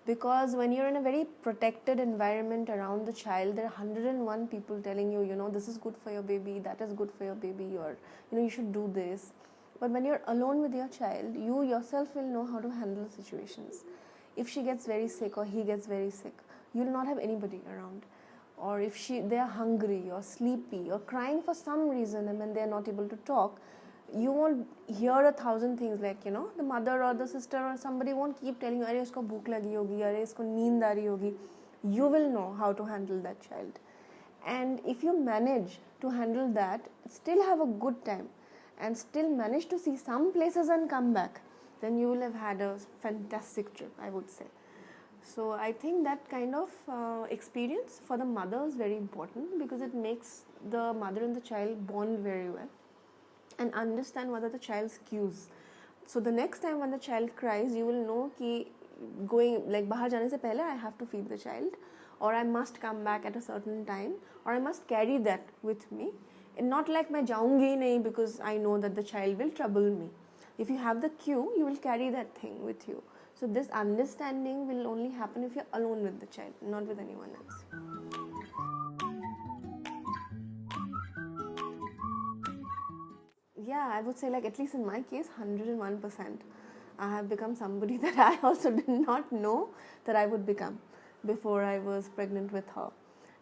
Because when you're in a very protected environment around the child, there are 101 people telling you, this is good for your baby, that is good for your baby, or you should do this. But when you're alone with your child, you yourself will know how to handle situations. If she gets very sick or he gets very sick, you will not have anybody around. Or if they are hungry or sleepy or crying for some reason, and when they are not able to talk, you won't hear 1,000 things the mother or the sister or somebody won't keep telling you, "Arey usko bhook lagi hogi, arey isko neend aa rahi hogi." You will know how to handle that child. And if you manage to handle that, still have a good time, and still manage to see some places and come back, then you will have had a fantastic trip, I would say. So I think that kind of experience for the mother is very important, because it makes the mother and the child bond very well and understand what are the child's cues. So the next time when the child cries, you will know कि going bahar jane se pehle I have to feed the child, or I must come back at a certain time, or I must carry that with me, and not like मैं जाऊंगी नहीं because I know that the child will trouble me. If you have the cue, you will carry that thing with you. So this understanding will only happen if you're alone with the child, not with anyone else. Yeah, I would say at least in my case, 101%. I have become somebody that I also did not know that I would become before I was pregnant with her.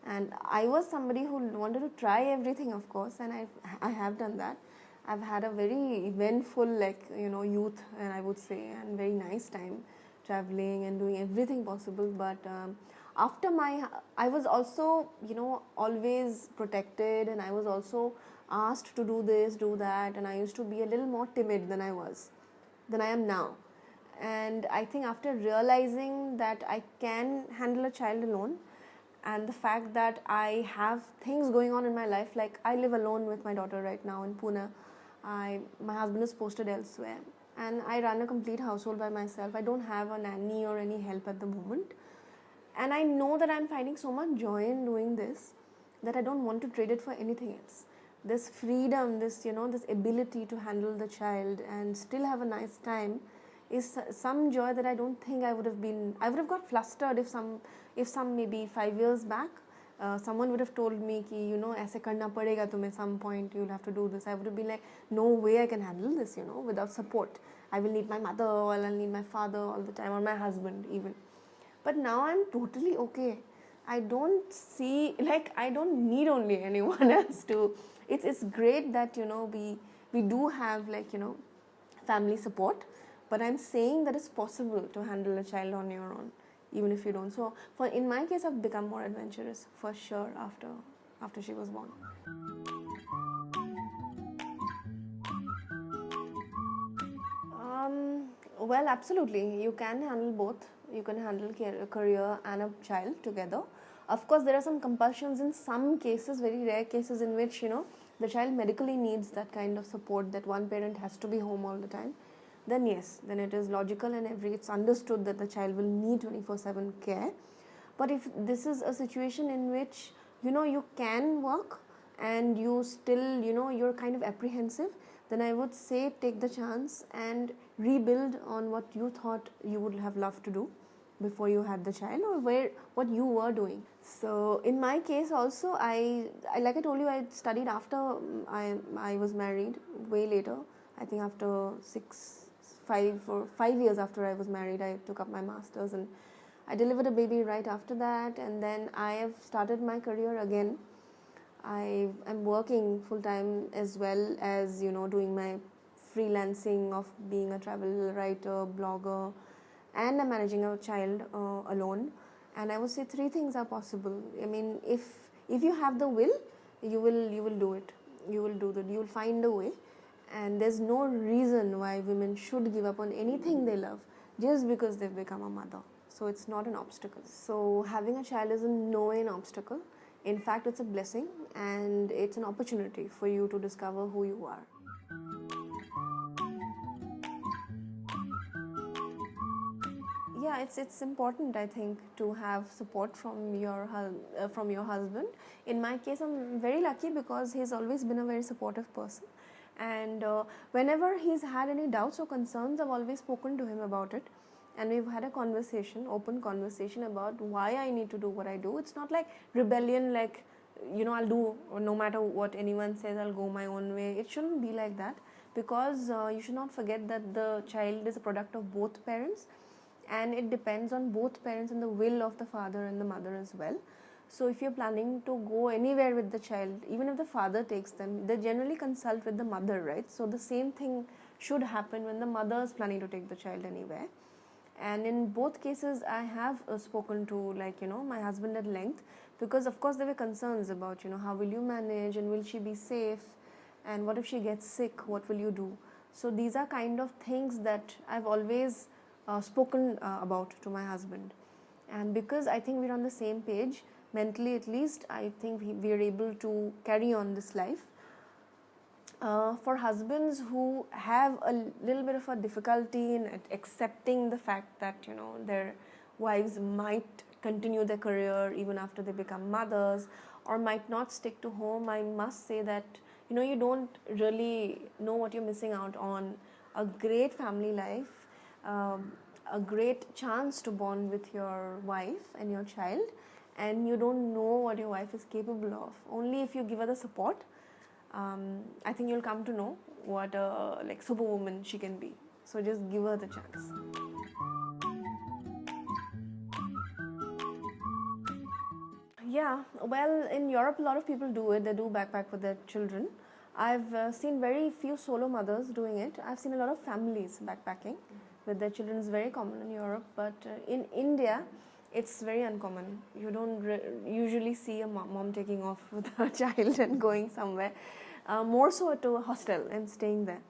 And I was somebody who wanted to try everything, of course, and I have done that. I've had a very eventful, youth, and I would say, and very nice time traveling and doing everything possible. But after I was also, always protected, and I was also asked to do this, do that, and I used to be a little more timid than I am now. And I think after realizing that I can handle a child alone, and the fact that I have things going on in my life, like I live alone with my daughter right now in Pune. My husband is posted elsewhere, and I run a complete household by myself. I don't have a nanny or any help at the moment, and I know that I'm finding so much joy in doing this that I don't want to trade it for anything else. This freedom, this ability to handle the child and still have a nice time is some joy that I don't think I would have got flustered if some maybe 5 years back someone would have told me ki aise karna padega tumhe, some point you'll have to do this. I would have been like, no way I can handle this, without support. I will need my mother, or I'll need my father all the time, or my husband even. But now I'm totally okay. I don't see, I don't need only anyone else to. It's great that we do have family support, but I'm saying that it's possible to handle a child on your own, even if you don't. So in my case, I've become more adventurous for sure after she was born. Well, absolutely. You can handle both. You can handle a career and a child together. Of course, there are some compulsions in some cases, very rare cases, in which the child medically needs that kind of support, that one parent has to be home all the time. Then yes, then it is logical and it's understood that the child will need 24/7 care. But if this is a situation in which you can work and you still you're kind of apprehensive, then I would say take the chance and rebuild on what you thought you would have loved to do before you had the child, or what you were doing. So in my case also, I like I told you, I studied after I was married, way later. I think after 5 years after I was married, I took up my master's, and I delivered a baby right after that, and then I have started my career again. I am working full time as well as doing my freelancing of being a travel writer, blogger, and I'm managing a child alone. And I would say 3 things are possible. I mean, if you have the will, you will do it. You will find a way. And there's no reason why women should give up on anything they love just because they've become a mother. So it's not an obstacle. So having a child is in no way an obstacle. In fact, it's a blessing, and it's an opportunity for you to discover who you are. Yeah, it's important, I think, to have support from your husband. In my case, I'm very lucky because he's always been a very supportive person, and whenever he's had any doubts or concerns, I've always spoken to him about it, and we've had a open conversation about why I need to do what I do. It's not like rebellion, like I'll do, or no matter what anyone says, I'll go my own way. It shouldn't be like that, because you should not forget that the child is a product of both parents, and it depends on both parents and the will of the father and the mother as well. So if you're planning to go anywhere with the child, even if the father takes them, they generally consult with the mother, right? So the same thing should happen when the mother is planning to take the child anywhere. And in both cases, I have spoken to my husband at length, because of course there were concerns about how will you manage, and will she be safe, and what if she gets sick, what will you do? So these are kind of things that I've always spoken about to my husband. And because I think we're on the same page, mentally at least, I think we are able to carry on this life. For husbands who have a little bit of a difficulty in accepting the fact that their wives might continue their career even after they become mothers, or might not stick to home, I must say that you don't really know what you're missing out on. A great family life, a great chance to bond with your wife and your child, and you don't know what your wife is capable of. Only if you give her the support, I think you'll come to know what a superwoman she can be. So just give her the chance. Yeah, well, in Europe, a lot of people do it. They do backpack with their children. I've seen very few solo mothers doing it. I've seen a lot of families backpacking with their children. It's very common in Europe, but in India, it's very uncommon. You don't usually see a mom taking off with her child and going somewhere. More so to a hostel and staying there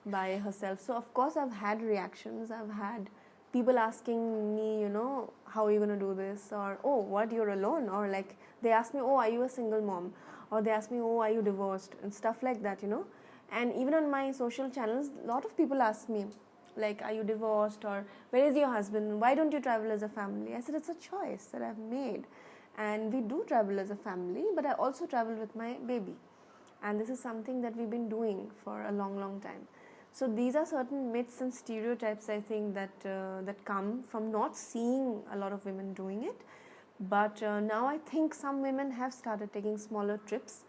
by herself. So of course I've had reactions. I've had people asking me, you know, how are you going to do this? Or, oh, what, you're alone? Or like they ask me, oh, are you a single mom? Or they ask me, oh, are you divorced? And stuff like that, you know. And even on my social channels, a lot of people ask me, like, are you divorced? Or where is your husband? Why don't you travel as a family? I said, it's a choice that I've made. And we do travel as a family, but I also travel with my baby. And this is something that we've been doing for a long, long time. So these are certain myths and stereotypes, I think, that that come from not seeing a lot of women doing it. But now I think some women have started taking smaller trips.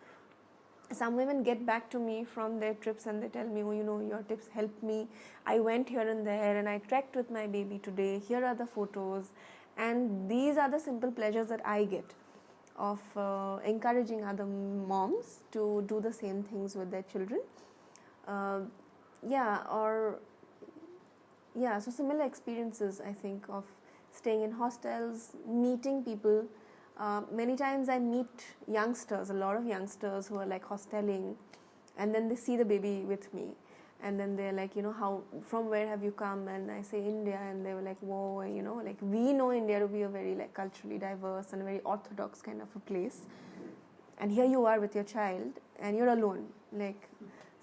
Some women get back to me from their trips and they tell me, oh, you know, your tips helped me. I went here and there and I trekked with my baby today. Here are the photos. And these are the simple pleasures that I get of encouraging other moms to do the same things with their children. So similar experiences, I think, of staying in hostels, meeting people. Many times I meet youngsters, a lot of youngsters who are like hosteling, and then they see the baby with me, and then they're like, you know, from where have you come? And I say India, and they were like, whoa, you know, like we know India to be a very like culturally diverse and a very orthodox kind of a place, and here you are with your child, and you're alone, like.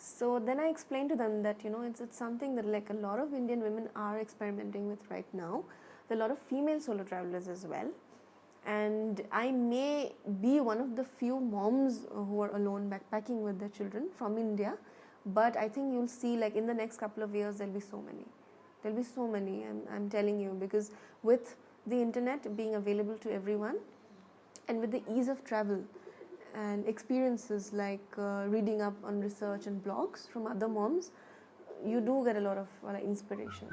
So then I explained to them that, you know, it's something that like a lot of Indian women are experimenting with right now. There are a lot of female solo travelers as well. And I may be one of the few moms who are alone backpacking with their children from India. But I think you'll see, like, in the next couple of years, there'll be so many. There'll be so many, I'm telling you, because with the internet being available to everyone and with the ease of travel, and experiences like reading up on research and blogs from other moms, you do get a lot of inspiration.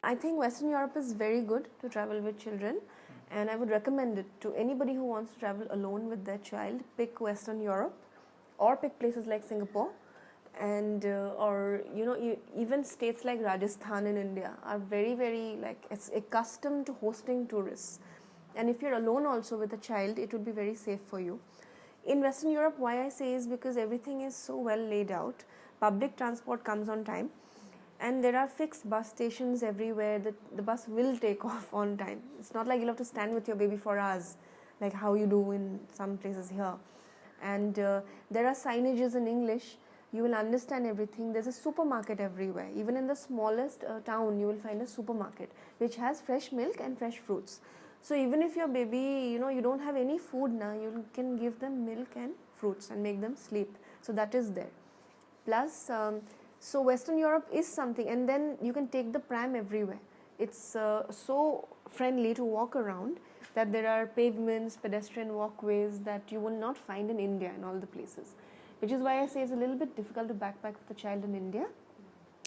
I think Western Europe is very good to travel with children, and I would recommend it to anybody who wants to travel alone with their child. Pick Western Europe or pick places like Singapore. And or you know, even states like Rajasthan in India are very, very like it's accustomed to hosting tourists, and if you're alone also with a child, it would be very safe for you. In Western Europe, why I say is because everything is so well laid out. Public transport comes on time, and there are fixed bus stations everywhere that the bus will take off on time. It's not like you'll have to stand with your baby for hours like how you do in some places here. And there are signages in English. You will understand everything. There's a supermarket everywhere. Even in the smallest town, you will find a supermarket which has fresh milk and fresh fruits. So even if your baby, you know, you don't have any food now, you can give them milk and fruits and make them sleep. So that is there. Plus, so Western Europe is something, and then you can take the pram everywhere. It's so friendly to walk around that there are pavements, pedestrian walkways that you will not find in India in all the places. Which is why I say it's a little bit difficult to backpack with a child in India.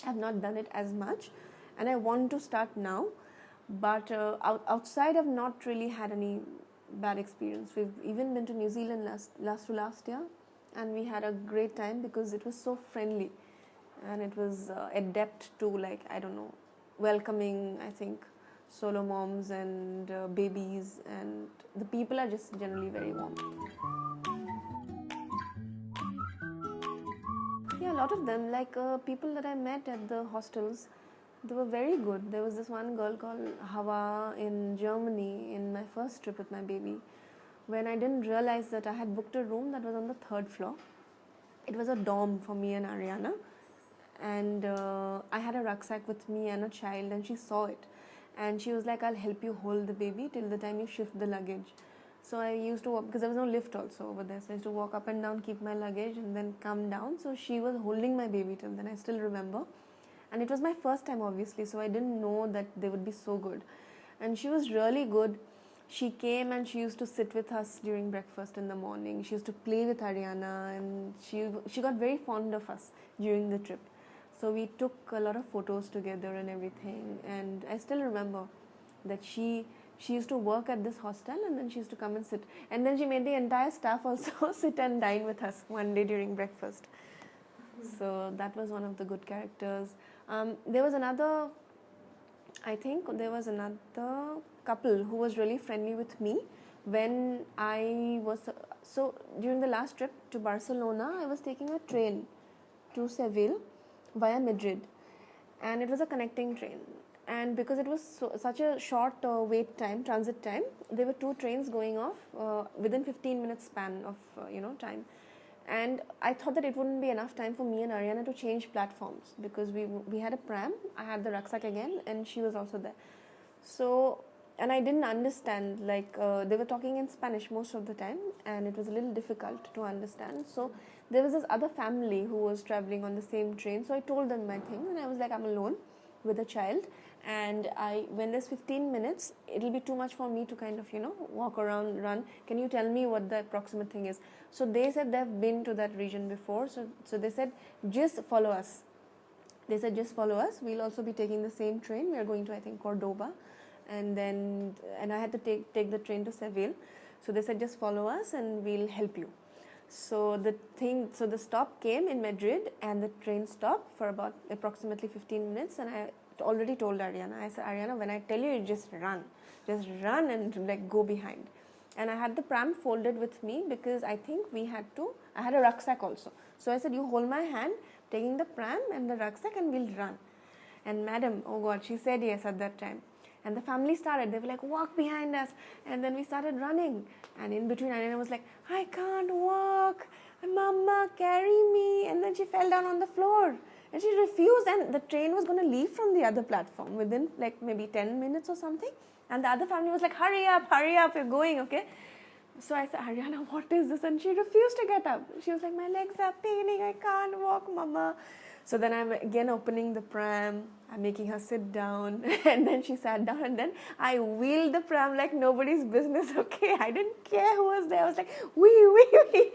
I've not done it as much, and I want to start now. But outside, I've not really had any bad experience. We've even been to New Zealand last year, and we had a great time because it was so friendly, and it was adept to, like, I don't know, welcoming, I think, solo moms and babies, and the people are just generally very warm. Yeah, a lot of them, like people that I met at the hostels, they were very good. There was this one girl called Hawa in Germany in my first trip with my baby, when I didn't realize that I had booked a room that was on the 3rd floor. It was a dorm for me and Ariana, and I had a rucksack with me and a child, and she saw it, and she was like, I'll help you hold the baby till the time you shift the luggage. So I used to walk, because there was no lift also over there, so I used to walk up and down, keep my luggage, and then come down. So she was holding my baby till then, I still remember. And it was my first time, obviously, so I didn't know that they would be so good. And she was really good. She came and she used to sit with us during breakfast in the morning. She used to play with Ariana, and she got very fond of us during the trip. So we took a lot of photos together and everything. And I still remember that she she used to work at this hostel, and then she used to come and sit. And then she made the entire staff also sit and dine with us one day during breakfast. So that was one of the good characters. There was another couple who was really friendly with me when I was. So during the last trip to Barcelona, I was taking a train to Seville via Madrid, and it was a connecting train. And because it was such a short transit time, there were 2 trains going off within 15 minutes span of time. And I thought that it wouldn't be enough time for me and Ariana to change platforms, because we had a pram, I had the rucksack again, and she was also there. So, and I didn't understand, they were talking in Spanish most of the time, and it was a little difficult to understand. So there was this other family who was traveling on the same train, so I told them my thing, and I was like, I'm alone with a child, and when there's 15 minutes, it'll be too much for me to kind of walk around, run. Can you tell me what the approximate thing is? So they said they've been to that region before, so they said, just follow us. They said, just follow us, we'll also be taking the same train. We are going to, I think, Cordoba, and I had to take the train to Seville. So they said, just follow us and we'll help you. So the stop came in Madrid, and the train stopped for about approximately 15 minutes, and I already told Ariana, I said, Ariana, when I tell you, just run and go behind. And I had the pram folded with me, because I think I had a rucksack also. So I said, you hold my hand, taking the pram and the rucksack, and we'll run. And madam, oh God, she said yes at that time. And the family started, they were like, walk behind us. And then we started running. And in between, Ariana was like, I can't walk. Mama, carry me. And then she fell down on the floor. And she refused, and the train was going to leave from the other platform within maybe 10 minutes or something. And the other family was like, hurry up, you're going, okay? So I said, Ariana, what is this? And she refused to get up. She was like, my legs are paining, I can't walk, Mama. So then I'm again opening the pram, I'm making her sit down, and then she sat down, and then I wheeled the pram like nobody's business, okay? I didn't care who was there. I was like, wee.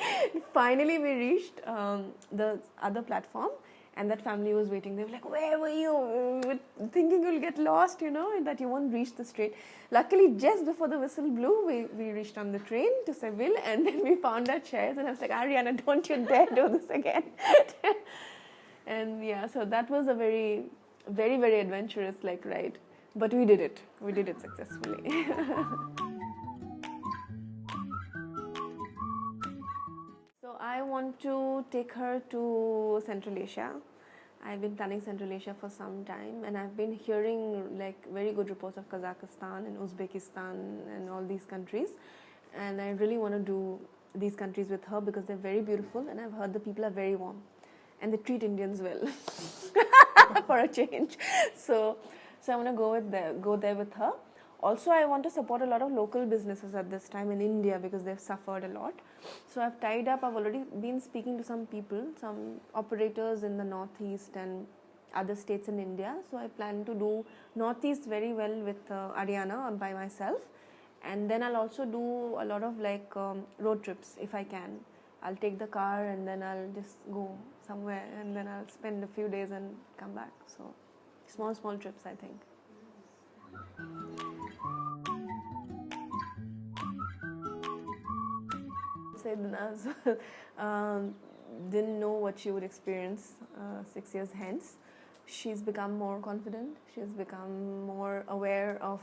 Finally, we reached the other platform, and that family was waiting. They were like, where were you? Thinking you'll get lost, and that you won't reach the train. Luckily, just before the whistle blew, we reached on the train to Seville, and then we found our chairs, and I was like, Ariana, don't you dare do this again. And yeah, so that was a very, very, very adventurous ride. But we did it. We did it successfully. So I want to take her to Central Asia. I've been planning Central Asia for some time, and I've been hearing very good reports of Kazakhstan and Uzbekistan and all these countries. And I really want to do these countries with her, because they're very beautiful, and I've heard the people are very warm. And they treat Indians well, for a change. So I want to go there with her. Also, I want to support a lot of local businesses at this time in India, because they've suffered a lot. So I've already been speaking to some people, some operators in the Northeast and other states in India. So I plan to do Northeast very well with Ariana by myself. And then I'll also do a lot of road trips if I can. I'll take the car, and then I'll just go somewhere, and then I'll spend a few days and come back. So small trips, I think. Naz didn't know what she would experience 6 years hence. She's become more confident, she's become more aware of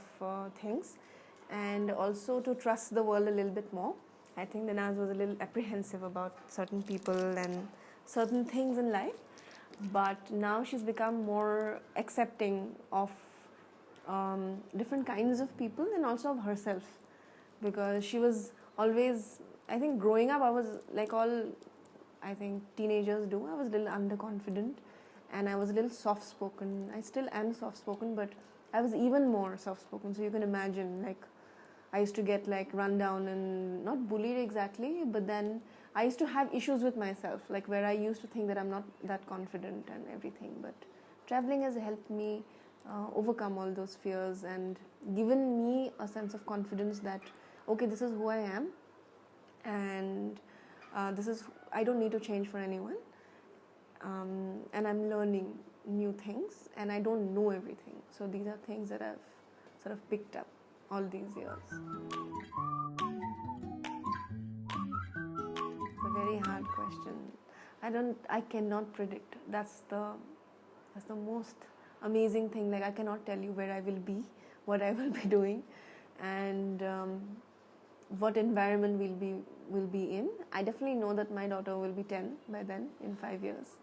things, and also to trust the world a little bit more. I think Naz was a little apprehensive about certain people and certain things in life, but now she's become more accepting of different kinds of people, and also of herself, because she was always, I think growing up, I was like all, I think teenagers do, I was a little underconfident, and I was a little soft-spoken. I still am soft-spoken, but I was even more soft-spoken. So you can imagine, I used to get run down and not bullied exactly, but then I used to have issues with myself, where I used to think that I'm not that confident and everything. But traveling has helped me overcome all those fears and given me a sense of confidence that, okay, this is who I am, and I don't need to change for anyone, and I'm learning new things, and I don't know everything. So these are things that I've sort of picked up all these years? It's a very hard question. I cannot predict. That's the most amazing thing. Like, I cannot tell you where I will be, what I will be doing, and what environment will be in. I definitely know that my daughter will be 10 by then, in 5 years,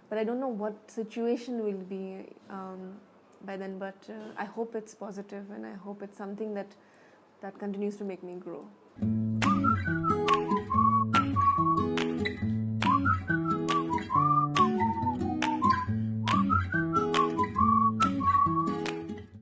but I don't know what situation will be by then. But I hope it's positive, and I hope it's something that continues to make me grow.